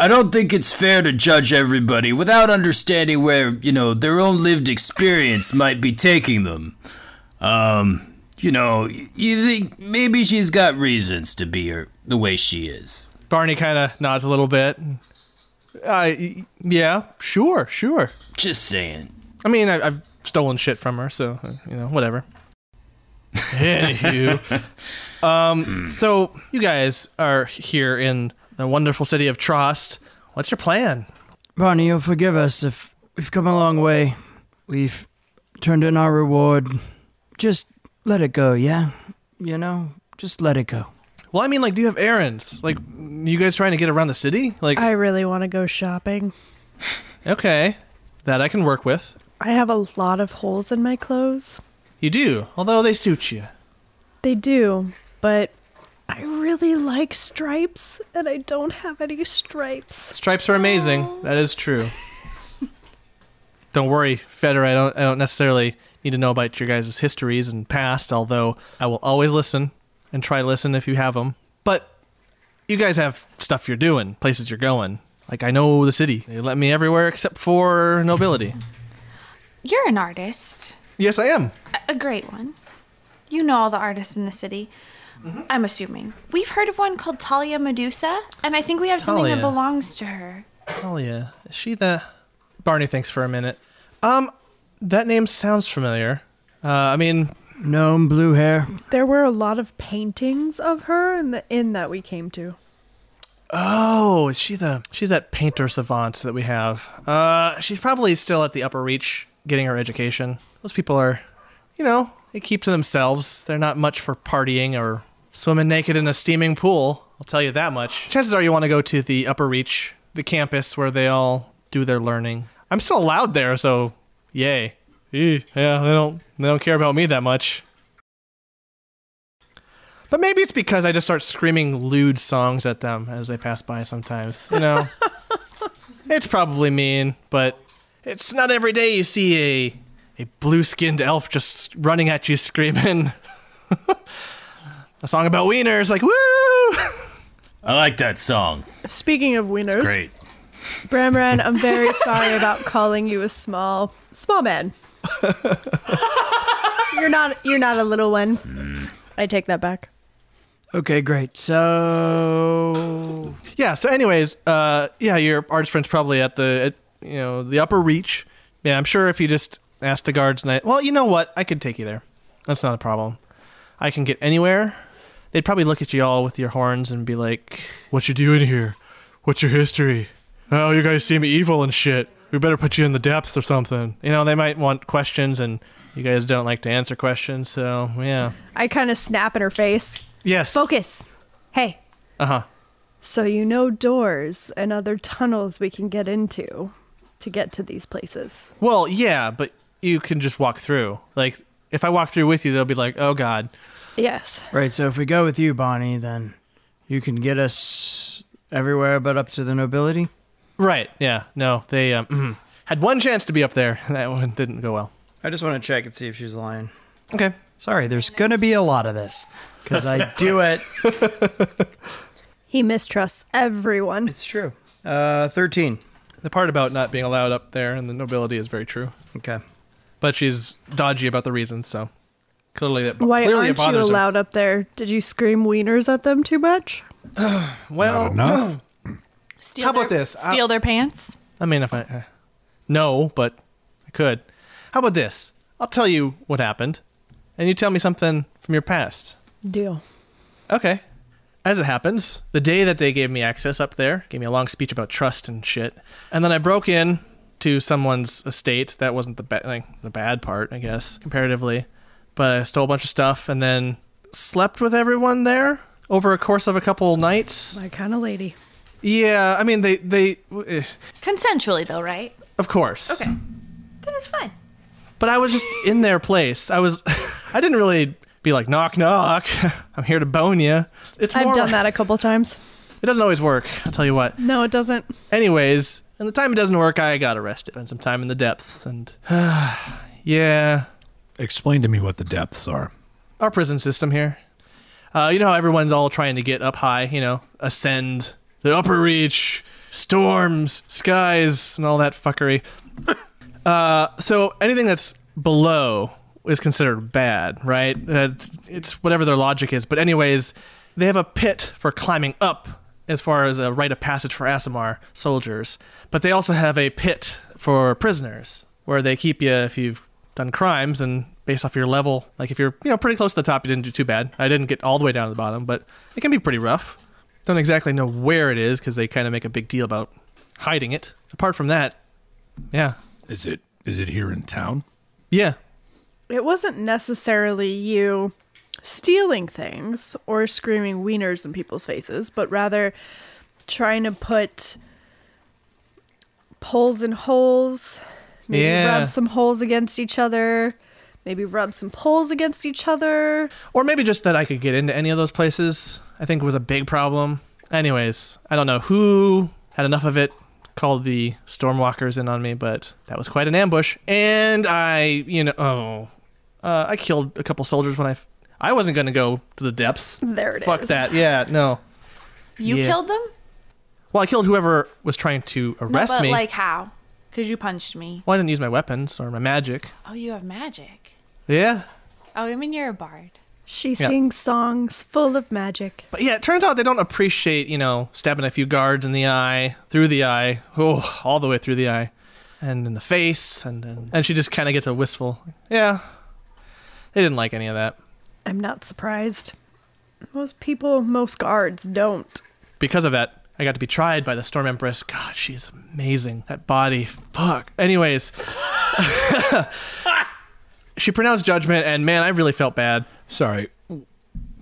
I don't think it's fair to judge everybody without understanding where, their own lived experience might be taking them. You think maybe she's got reasons to be the way she is. Barney kind of nods a little bit. Yeah, sure. Just saying. I mean, I've stolen shit from her, so, whatever. Anywho. So, you guys are here in the wonderful city of Trost. What's your plan? Barney, you'll forgive us if we've come a long way. We've turned in our reward. Just let it go, yeah? Just let it go. Well, I mean, do you have errands? You guys trying to get around the city? I really want to go shopping. Okay. That I can work with. I have a lot of holes in my clothes. You do, although they suit you. They do, but I really like stripes, and I don't have any stripes. Stripes are amazing. That is true. Don't worry, Feder, I don't necessarily need to know about your guys' histories and past, although I will always listen and try to listen if you have them. But you guys have stuff you're doing, places you're going. I know the city. They let me everywhere except for nobility. You're an artist. Yes, I am. A great one. You know all the artists in the city. Mm-hmm. I'm assuming. We've heard of one called Talia Medusa, and I think we have something that belongs to her. Talia. Is she the... Barney thinks for a minute. That name sounds familiar. Gnome, blue hair. There were a lot of paintings of her in the inn that we came to. Oh, is she's that painter savant that we have. She's probably still at the Upper Reach getting her education. Those people are, they keep to themselves. They're not much for partying or swimming naked in a steaming pool. I'll tell you that much. Chances are you want to go to the Upper Reach, the campus where they all do their learning. I'm still allowed there, so yay. Yeah, they don't care about me that much. But maybe it's because I just start screaming lewd songs at them as they pass by sometimes, It's probably mean, but it's not every day you see a blue-skinned elf just running at you screaming a song about wieners, like, woo! I like that song. Speaking of wieners, It's great. Bran, I'm very sorry about calling you a small man. You're not a little one. I take that back. Okay, great. So Yeah, so anyways, your arch friend's probably at the upper reach. Yeah, I'm sure if you just ask the guards, well, you know what? I could take you there. That's not a problem. I can get anywhere. They'd probably look at you all with your horns and be like, what you doing here? What's your history? Oh, you guys seem evil and shit. We better put you in the depths or something. You know, they might want questions, and you guys don't like to answer questions, so, yeah. I kind of snap in her face. Yes. Focus. Hey. Uh-huh. So you know doors and other tunnels we can get into to get to these places. Well, yeah, but you can just walk through. Like, if I walk through with you, they'll be like, oh, God. Yes. right, so if we go with you, Bonnie, then you can get us everywhere but up to the nobility? Right, yeah. No, they had one chance to be up there. That one didn't go well. I just want to check and see if she's lying. Okay. Sorry, there's going to be a lot of this because I do it. He mistrusts everyone. It's true. 13. The part about not being allowed up there and the nobility is very true. Okay. But she's dodgy about the reasons, so clearly it Why clearly aren't it you bothers her. allowed up there? Did you scream wieners at them too much? Well, Not enough. Steal How about their- this? Steal their pants? I mean, if I... no, but I could. How about this? I'll tell you what happened, and you tell me something from your past. Deal. Okay. As it happens, the day that they gave me access up there, gave me a long speech about trust and shit, and then I broke in to someone's estate. That wasn't the bad part, I guess, comparatively. But I stole a bunch of stuff and then slept with everyone there over a course of a couple nights. My kind of lady. Yeah, I mean, they Consensually, though, right? of course. Okay. Then it's fine. But I was just in their place. I didn't really be like, knock, knock. I'm here to bone you. It's I've more done like- that a couple times. It doesn't always work, I'll tell you what. No, it doesn't. Anyways, and the time it doesn't work, I got arrested. Spent some time in the depths, and yeah. Explain to me what the depths are. Our prison system here. You know how everyone's all trying to get up high, ascend, the upper reach, storms, skies, and all that fuckery. So anything that's below is considered bad, right? It's whatever their logic is. But anyways, they have a pit for climbing up as far as a rite of passage for Aasimar soldiers. But they also have a pit for prisoners where they keep you if you've done crimes, and based off your level, like if you're pretty close to the top, you didn't do too bad. I didn't get all the way down to the bottom, but it can be pretty rough. Don't exactly know where it is because they kind of make a big deal about hiding it. Apart from that, yeah. Is it here in town? Yeah. It wasn't necessarily you stealing things or screaming wieners in people's faces, but rather trying to put poles in holes, maybe rub some holes against each other, maybe rub some poles against each other. Or maybe just that I could get into any of those places, I think was a big problem. Anyways, I don't know who had enough of it, called the Stormwalkers in on me, but that was quite an ambush. And I killed a couple soldiers when I wasn't going to go to the depths. There it is. Fuck that. Yeah, no. You Yeah. killed them? Well, I killed whoever was trying to arrest no, but me. like how? Because you punched me. Well, I didn't use my weapons or my magic. Oh, you have magic. Yeah. Oh, I mean, you're a bard. She sings songs full of magic. But yeah, it turns out they don't appreciate, stabbing a few guards in the eye, through the eye, all the way through the eye, and in the face, and she just kind of gets a wistful, yeah. They didn't like any of that. I'm not surprised. Most guards don't. Because of that, I got to be tried by the Storm Empress. God, she's amazing. That body, fuck. Anyways, she pronounced judgment, and man, I really felt bad. Sorry,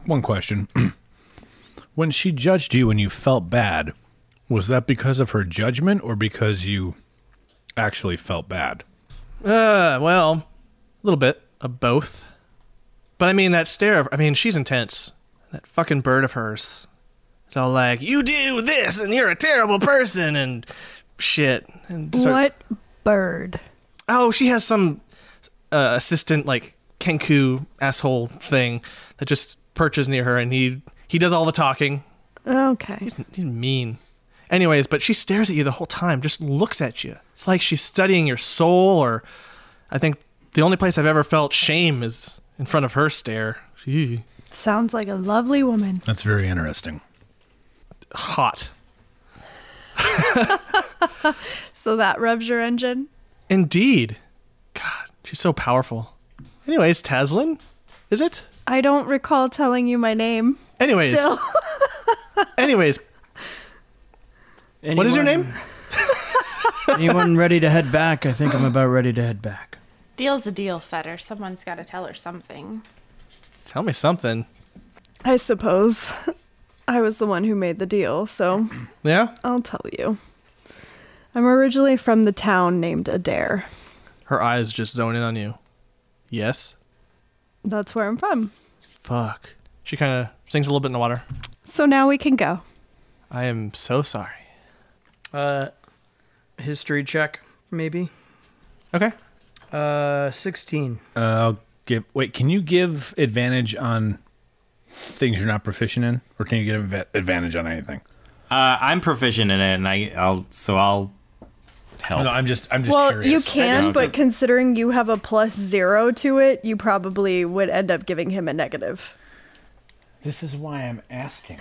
one question. When she judged you and you felt bad, was that because of her judgment or because you actually felt bad? Well, a little bit of both. But I mean, that stare, she's intense. That fucking bird of hers. It's all like, you do this and you're a terrible person and shit. And What bird? Oh, she has some assistant, like Kenku asshole thing that just perches near her, and he does all the talking. Okay. He's mean. Anyways, but she stares at you the whole time, just looks at you. It's like she's studying your soul, or I think the only place I've ever felt shame is in front of her stare. Gee. Sounds like a lovely woman. That's very interesting. Hot. So that revs your engine? Indeed. God, she's so powerful. Anyways, Taslin, is it? I don't recall telling you my name. Anyways. Still. Anyways. What is your name? Anyone ready to head back? I think I'm about ready to head back. Deal's a deal, Fetter. Someone's got to tell her something. Tell me something. I suppose. I was the one who made the deal, so Yeah? I'll tell you. I'm originally from the town named Adair. Her eyes just zone in on you. Yes? That's where I'm from. Fuck. She kind of sinks a little bit in the water. So now we can go. I am so sorry. History check, maybe. Okay. 16. Wait, can you give advantage on things you're not proficient in, or can you get advantage on anything? I'm proficient in it, and I'll help. No, I'm just Well, curious. you can, but considering you have a +0 to it, you probably would end up giving him a negative. This is why I'm asking.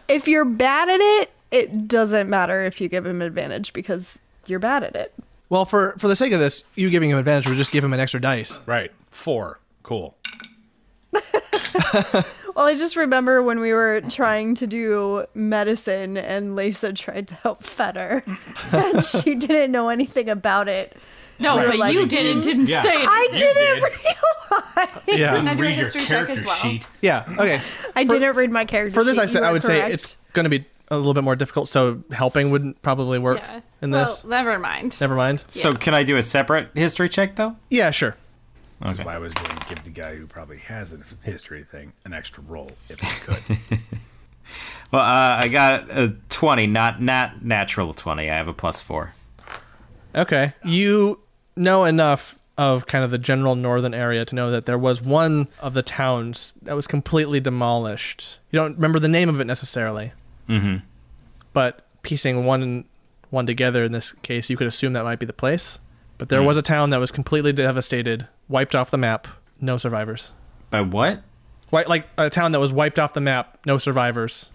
If you're bad at it, it doesn't matter if you give him advantage because you're bad at it. Well, for the sake of this, you giving him advantage would just give him an extra dice. Right. 4. Cool. Well, I just remember when we were trying to do medicine and Lisa tried to help Fetter and she didn't know anything about it. No, We were but like, you didn't say it. I didn't realize. Yeah. Can I do a Read your history check character as well? sheet. Yeah. Okay. I didn't read my character For this, sheet. You I were would say correct. it's going to be a little bit more difficult. So helping wouldn't probably work Yeah. in this. Well, never mind. Never mind. So can I do a separate history check though? Yeah, sure. That's why I was going to give the guy who probably has a history thing an extra roll if he could. Well, I got a 20, not natural 20. I have a +4. Okay. You know enough of kind of the general northern area to know that there was one of the towns that was completely demolished. You don't remember the name of it necessarily. Mm-hmm. But piecing one and one together in this case, you could assume that might be the place. But there was a town that was completely devastated, wiped off the map, no survivors. By what? Like a town that was wiped off the map, no survivors.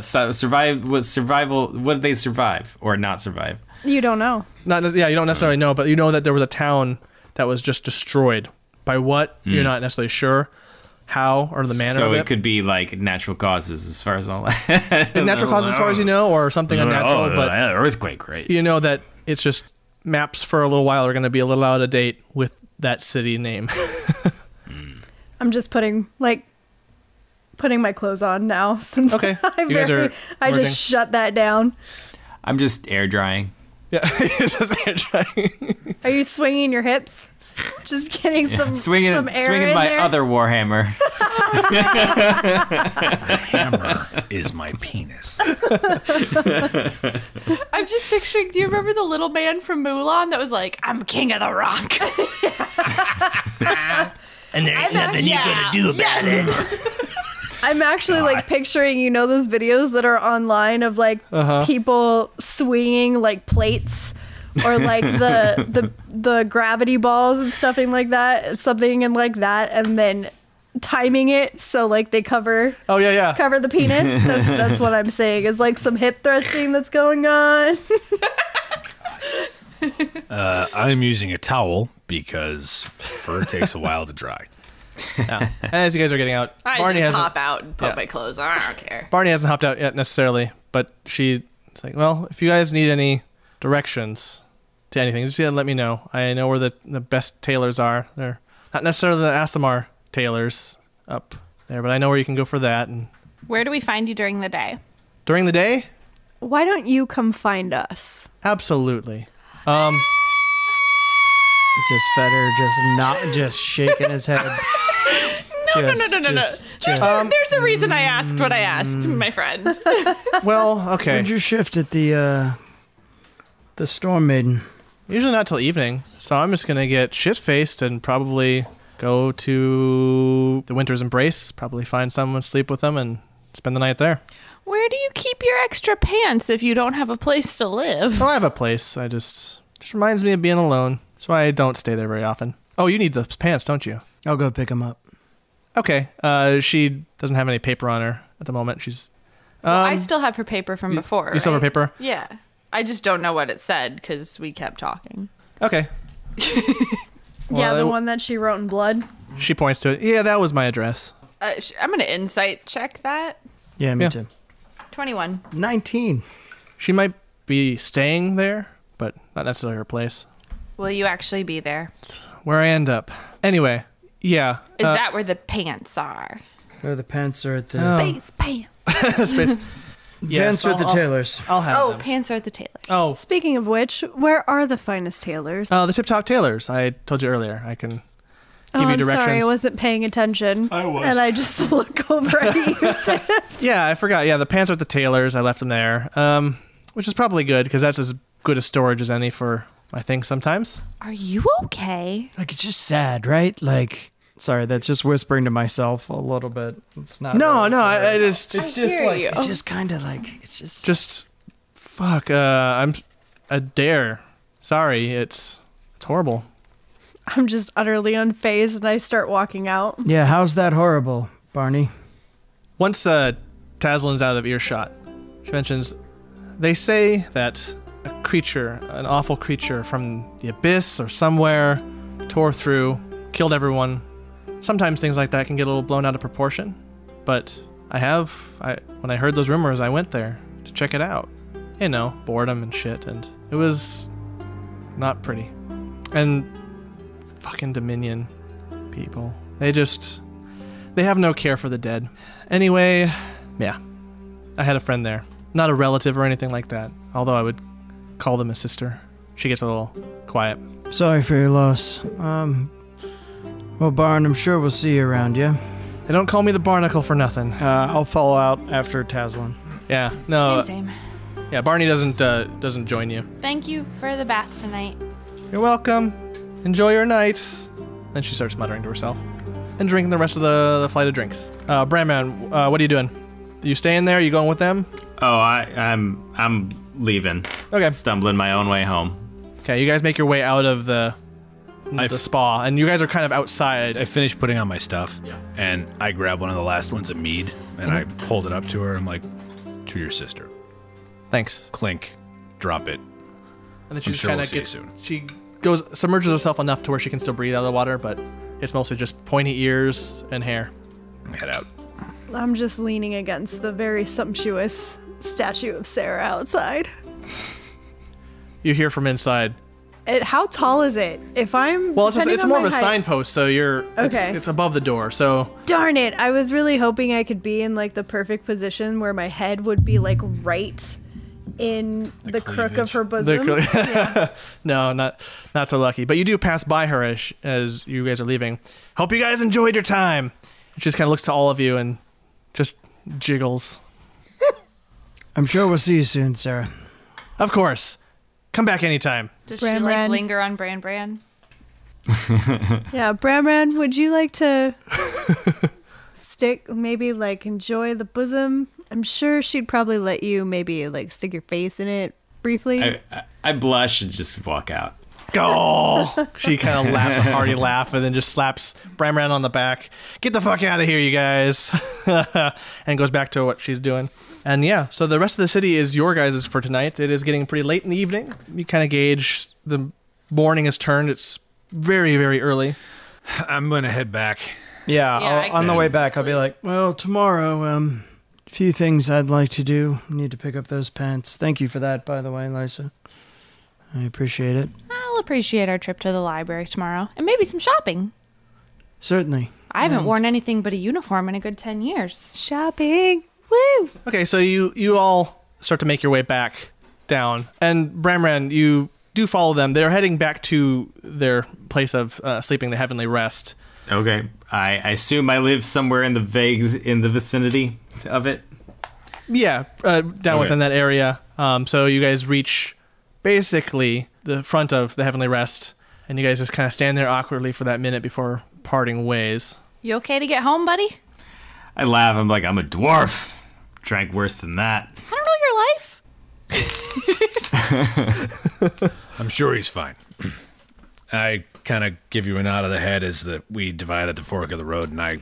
Survival. What did they survive or not survive? You don't know. You don't necessarily know, but you know that there was a town that was just destroyed. By what? You're not necessarily sure. How or the manner so of it. it could be like natural causes as far as all natural causes as far as you know, or something unnatural. But earthquake, right? you know that it's just maps for a little while are going to be a little out of date with that city name. I'm just putting my clothes on now since Okay. You guys are I merging. just shut that down. I'm just air drying. Yeah, it's just air drying. Are you swinging your hips? Just getting some Swinging air in my there? other warhammer. Hammer is my penis. I'm just picturing, do you remember the little man from Mulan that was like, I'm king of the rock? And there ain't nothing you gonna do about it. I'm actually like picturing, those videos that are online of like people swinging like plates or like the gravity balls and something like that, and then timing it so like they cover the penis. That's what I'm saying is like some hip thrusting that's going on. I'm using a towel because fur takes a while to dry. Yeah. As you guys are getting out, I Barney just hasn't. hop out and put my clothes on. I don't care. Barney hasn't hopped out yet necessarily, but she's like, well, if you guys need any directions to anything, just let me know. I know where the best tailors are. They're not necessarily the Asimar tailors up there, but I know where you can go for that. And Where do we find you during the day? during the day, Why don't you come find us? absolutely. Just Fetter, just shaking his head. No. There's a reason I asked what I asked, my friend. Well, okay. Where'd you shift at the Storm Maiden? Usually not till evening. So I'm just going to get shit-faced and probably go to the Winter's Embrace, probably find someone, sleep with them, and spend the night there. Where do you keep your extra pants if you don't have a place to live? Oh, I have a place. I just reminds me of being alone. So I don't stay there very often. Oh, you need the pants, don't you? I'll go pick them up. Okay. She doesn't have any paper on her at the moment. She's... Well, I still have her paper from before. You still have her paper? Yeah. I just don't know what it said because we kept talking. Okay. Yeah, the one that she wrote in blood. She points to it. Yeah, that was my address. I'm going to insight check that. Yeah, me too. 21. 19. She might be staying there, but not necessarily her place. Will you actually be there? It's where I end up. Anyway, yeah. Is that where the pants are? Where the pants are at the... Space pants. Space. Yeah, pants are at the tailors. I'll have them. Pants are at the tailors. Oh, Speaking of which, where are the finest tailors? the Tip Top Tailors. I told you earlier. I can give you I'm directions. sorry, I wasn't paying attention. I was. And I just look over at you. Yeah, I forgot. Yeah, the pants are at the tailors. I left them there, which is probably good because that's as good a storage as any for my things sometimes. Are you okay? Like, it's just sad, right? Like, sorry, that's just whispering to myself a little bit. It's not. No, really no, sorry. I just... It's just hear like, you. it's just kind of like, it's just... fuck, I'm a dare. Sorry, it's horrible. I'm just utterly unfazed and I start walking out. Yeah, how's that horrible, Barney? Once Taslin's out of earshot, she mentions, they say that a creature, an awful creature from the abyss or somewhere, tore through, killed everyone. Sometimes things like that can get a little blown out of proportion, but when I heard those rumors, I went there to check it out. You know, boredom and shit, and it was not pretty. And fucking Dominion people, they have no care for the dead. Anyway, yeah, I had a friend there. Not a relative or anything like that, although I would call them a sister. She gets a little quiet. Sorry for your loss. Well, Barn, I'm sure we'll see you around, yeah? They don't call me the Barnacle for nothing. I'll follow out after Taslin. Yeah, no. Same. Yeah, Barney doesn't join you. Thank you for the bath tonight. You're welcome. Enjoy your night. Then she starts muttering to herself and drinking the rest of the flight of drinks. Brandman, what are you doing? Are you staying there? Are you going with them? Oh, I'm leaving. Okay. Stumbling my own way home. Okay, you guys make your way out of the spa, and you guys are kind of outside. I finished putting on my stuff, and I grab one of the last ones of mead, and I hold it up to her. I'm like, to your sister. Thanks. Clink. Drop it. And then she I'm just sure kind we'll of see you gets. soon. She submerges herself enough to where she can still breathe out of the water, but it's mostly just pointy ears and hair. Head out. I'm just leaning against the very sumptuous statue of Sarah outside. You hear from inside. How tall is it? If I'm Well, it's more of a height, signpost, so Okay. it's above the door. So Darn it! I was really hoping I could be in like the perfect position where my head would be like right in the crook of her bosom. No, not so lucky. But you do pass by her as you guys are leaving. Hope you guys enjoyed your time. She just kind of looks to all of you and just jiggles. I'm sure we'll see you soon, Sarah. Of course. Come back anytime. Does Bran she like Bran. linger on Bran? Yeah, Bran, would you like to maybe like enjoy the bosom? I'm sure she'd probably let you maybe like stick your face in it briefly. I blush and just walk out. Oh! She kind of laughs a hearty laugh and then just slaps Bran on the back. Get the fuck out of here, you guys. And goes back to what she's doing. And yeah, so the rest of the city is your guys' for tonight. It is getting pretty late in the evening. You kind of gauge the morning has turned. It's very, very early. I'm going to head back. Yeah, on the way back, I'll be like, well, tomorrow, a few things I'd like to do. Need to pick up those pants. Thank you for that, by the way, Lysa. I appreciate it. I'll appreciate our trip to the library tomorrow. And maybe some shopping. Certainly. I haven't worn anything but a uniform in a good 10 years. Shopping! Woo! Okay, so you all start to make your way back down. And Bran, you do follow them. They're heading back to their place of sleeping, the Heavenly Rest. Okay. I assume I live somewhere in the vicinity of it. Yeah, down within that area. So you guys reach basically the front of the Heavenly Rest, and you guys just kind of stand there awkwardly for that minute before parting ways. You okay to get home, buddy? I laugh. I'm like, I'm a dwarf. Drank worse than that. I don't know your life. I'm sure he's fine. I kind of give you a nod of the head as we divide at the fork of the road, and I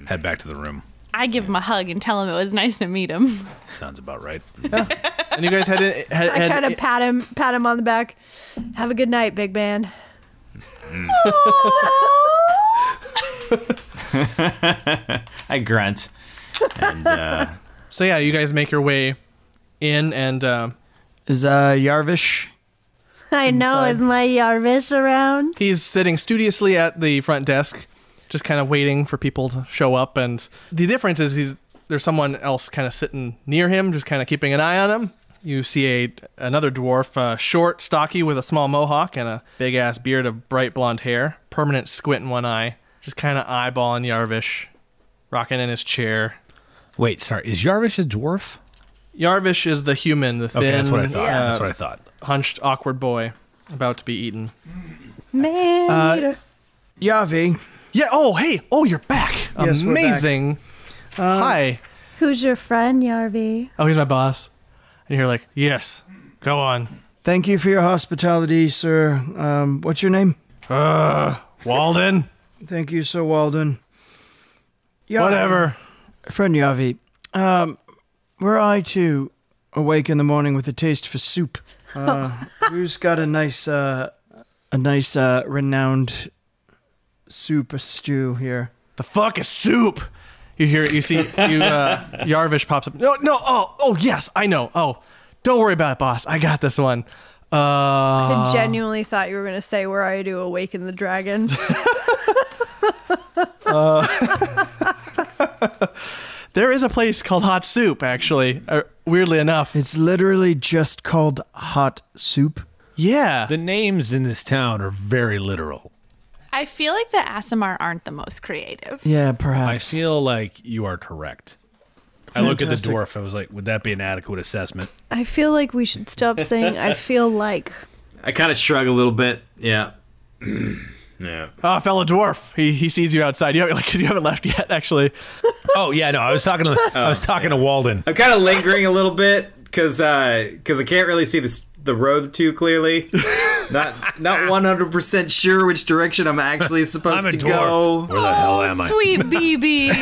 head back to the room. I give him a hug and tell him it was nice to meet him. Sounds about right. Yeah. And you guys head I kind of pat him on the back. Have a good night, big man. I grunt. And So yeah, you guys make your way in, and Is Yarvish? I know. Inside. Is my Yarvish around? he's sitting studiously at the front desk, just kind of waiting for people to show up. And the difference is there's someone else kind of sitting near him, just kind of keeping an eye on him. You see another dwarf, short, stocky, with a small mohawk and a big-ass beard of bright blonde hair, permanent squint in one eye, just kind of eyeballing Yarvish, rocking in his chair. Wait, sorry. Is Yarvish a dwarf? Yarvish is the human, the thin, Okay, that's what I thought. That's what I thought. hunched, awkward boy about to be eaten. Man. Yavi. Yeah, oh, hey, oh, you're back. Yes, we're back. Amazing. Hi. Who's your friend, Yarvi? Oh, he's my boss. And you're like, yes, go on. Thank you for your hospitality, sir. What's your name? Walden. Thank you, Sir Walden. Whatever. Friend Yavi, were I to awake in the morning with a taste for soup, who's got a nice renowned soup, a stew here? The fuck is soup? You see, Yarvish pops up. No, oh, yes, I know. Oh, don't worry about it, boss. I got this one. I genuinely thought you were going to say where I do awaken the dragon. There is a place called Hot Soup, actually, weirdly enough. It's literally just called hot soup. Yeah. The names in this town are very literal. I feel like the Aasimar aren't the most creative. Yeah, I perhaps. feel like you are correct. I look at the Fantastic. dwarf. I was like, would that be an adequate assessment? I feel like we should stop saying I feel like. I kind of shrug a little bit. Yeah. Yeah. Oh, fellow dwarf. He sees you outside. You haven't left yet, actually. Oh yeah, no. I was talking to Walden. I'm kind of lingering a little bit because I can't really see the road too clearly. Not 100% sure which direction I'm actually supposed I'm a to dwarf. go. Where the hell am I? Sweet BB.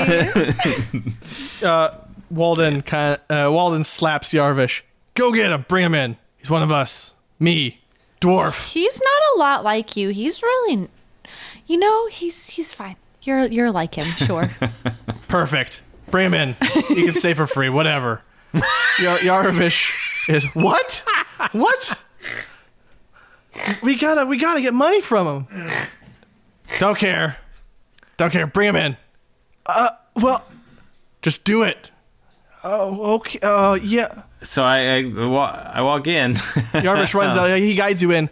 Walden slaps Yarvish. Go get him. Bring him in. He's one of us. Me. Dwarf. He's not a lot like you. He's really, he's fine. You're like him, sure. Perfect. Bring him in. You can stay for free. Whatever. Yarvish is what? What? We gotta get money from him. Don't care. Bring him in. Well, just do it. Oh, okay. Yeah. So I walk in. Yarvish runs out. He guides you in.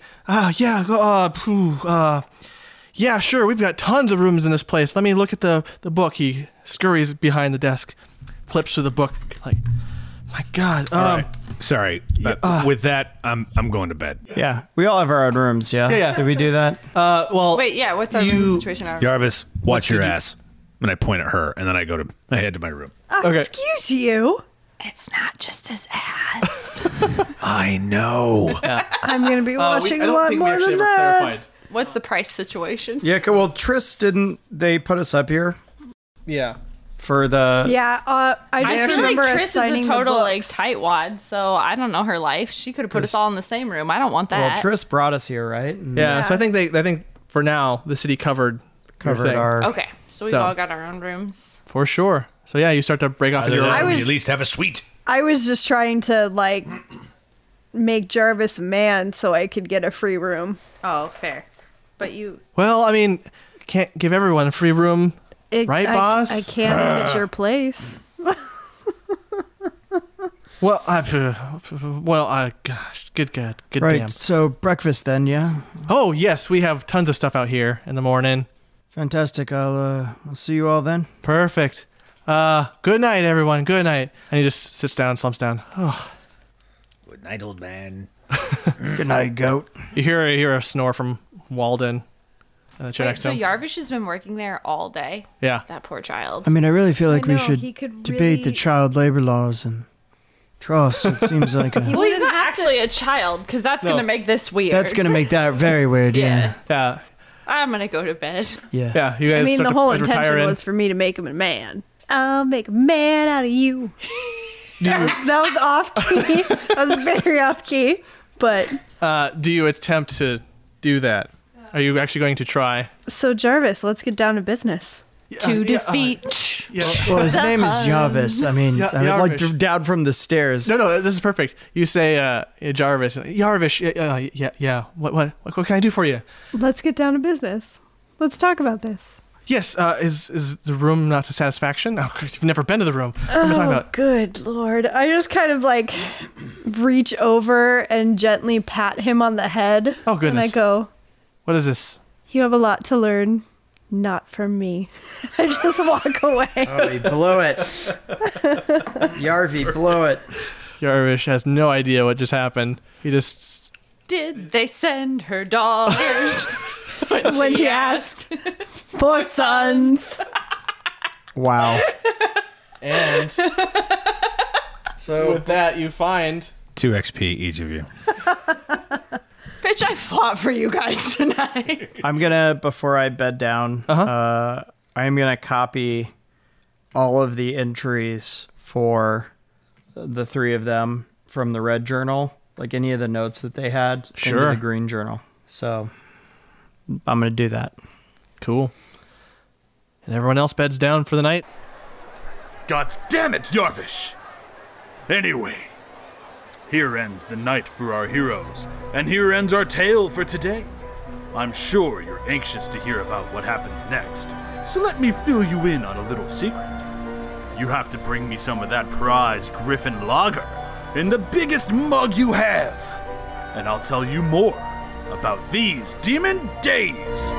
Yeah, sure. We've got tons of rooms in this place. Let me look at the book. He scurries behind the desk, flips through the book. Like, my God. All right. Sorry. With that, I'm going to bed. Yeah, we all have our own rooms, yeah? Yeah. Did we do that? Well. Wait, yeah, what's our room situation? Yarvis, watch your ass. And I point at her, and then I head to my room. Okay. Excuse you. It's not just his ass. I know. I'm going to be watching I a don't lot think we more actually than ever that. clarified. What's the price situation? Yeah, well, Tris, didn't they put us up here Yeah. for the... Yeah, I just I feel remember like Tris is assigning a total the like books. tightwad, so I don't know her life. She could have put us all in the same room. I don't want that. Well, Tris brought us here, right? And Yeah. So I think for now the city covered covered our... Okay, so we've So- all got our own rooms. for sure. So yeah, you start to break off into your I own. was- at least have a suite. I was just trying to, like, make Jarvis a man so I could get a free room. Oh, fair. But you... Well, I mean, can't give everyone a free room, right, boss? I can't if it's your place. Well, gosh, good Right, damn. so breakfast then, yeah? Oh yes, we have tons of stuff out here in the morning. Fantastic. I'll see you all then. Perfect. Good night, everyone. Good night. And he just sits down, slumps down. Oh, Good night, old man. Good night, goat. You hear a snore from Walden. Wait, so Yarvish has been working there all day? Yeah. That poor child. I mean, I really feel like we should could debate the child labor laws and trust. It seems like a... Well, he's not actually a child, because that's going to make this weird. That's going to make that very weird, yeah. Yeah. I'm going to go to bed. Yeah. Yeah, you guys I mean, start the to whole retire intention in. was for me to make him a man. I'll make a man out of you. that was off key. That was very off key. But do you attempt to do that? Are you actually going to try? So Jarvis, let's get down to business. To defeat. Well, his name is Jarvis. I mean, like down from the stairs. No, this is perfect. You say Jarvis. Yarvish, yeah. What can I do for you? Let's get down to business. Let's talk about this. Yes, is the room not to satisfaction? Oh, you've never been to the room. What am I talking about? Good Lord. I just kind of like reach over and gently pat him on the head. Oh, goodness. And I go, what is this? You have a lot to learn. Not from me. I just walk away. Oh, you blew it. Yarvi, blow it. Yarvish has no idea what just happened. He just... Did they send her daughters? when she asked for sons. Wow. And so with that, you find 2 XP each of you. Bitch, I fought for you guys tonight. I'm gonna, before I bed down, I'm gonna copy all of the entries for the 3 of them from the red journal, like any of the notes that they had into the green journal. So I'm gonna do that. Cool. And everyone else beds down for the night? God damn it, Yarvish! Anyway, here ends the night for our heroes, and here ends our tale for today. I'm sure you're anxious to hear about what happens next, so let me fill you in on a little secret. You have to bring me some of that prize Griffin Lager in the biggest mug you have, and I'll tell you more about these demon days.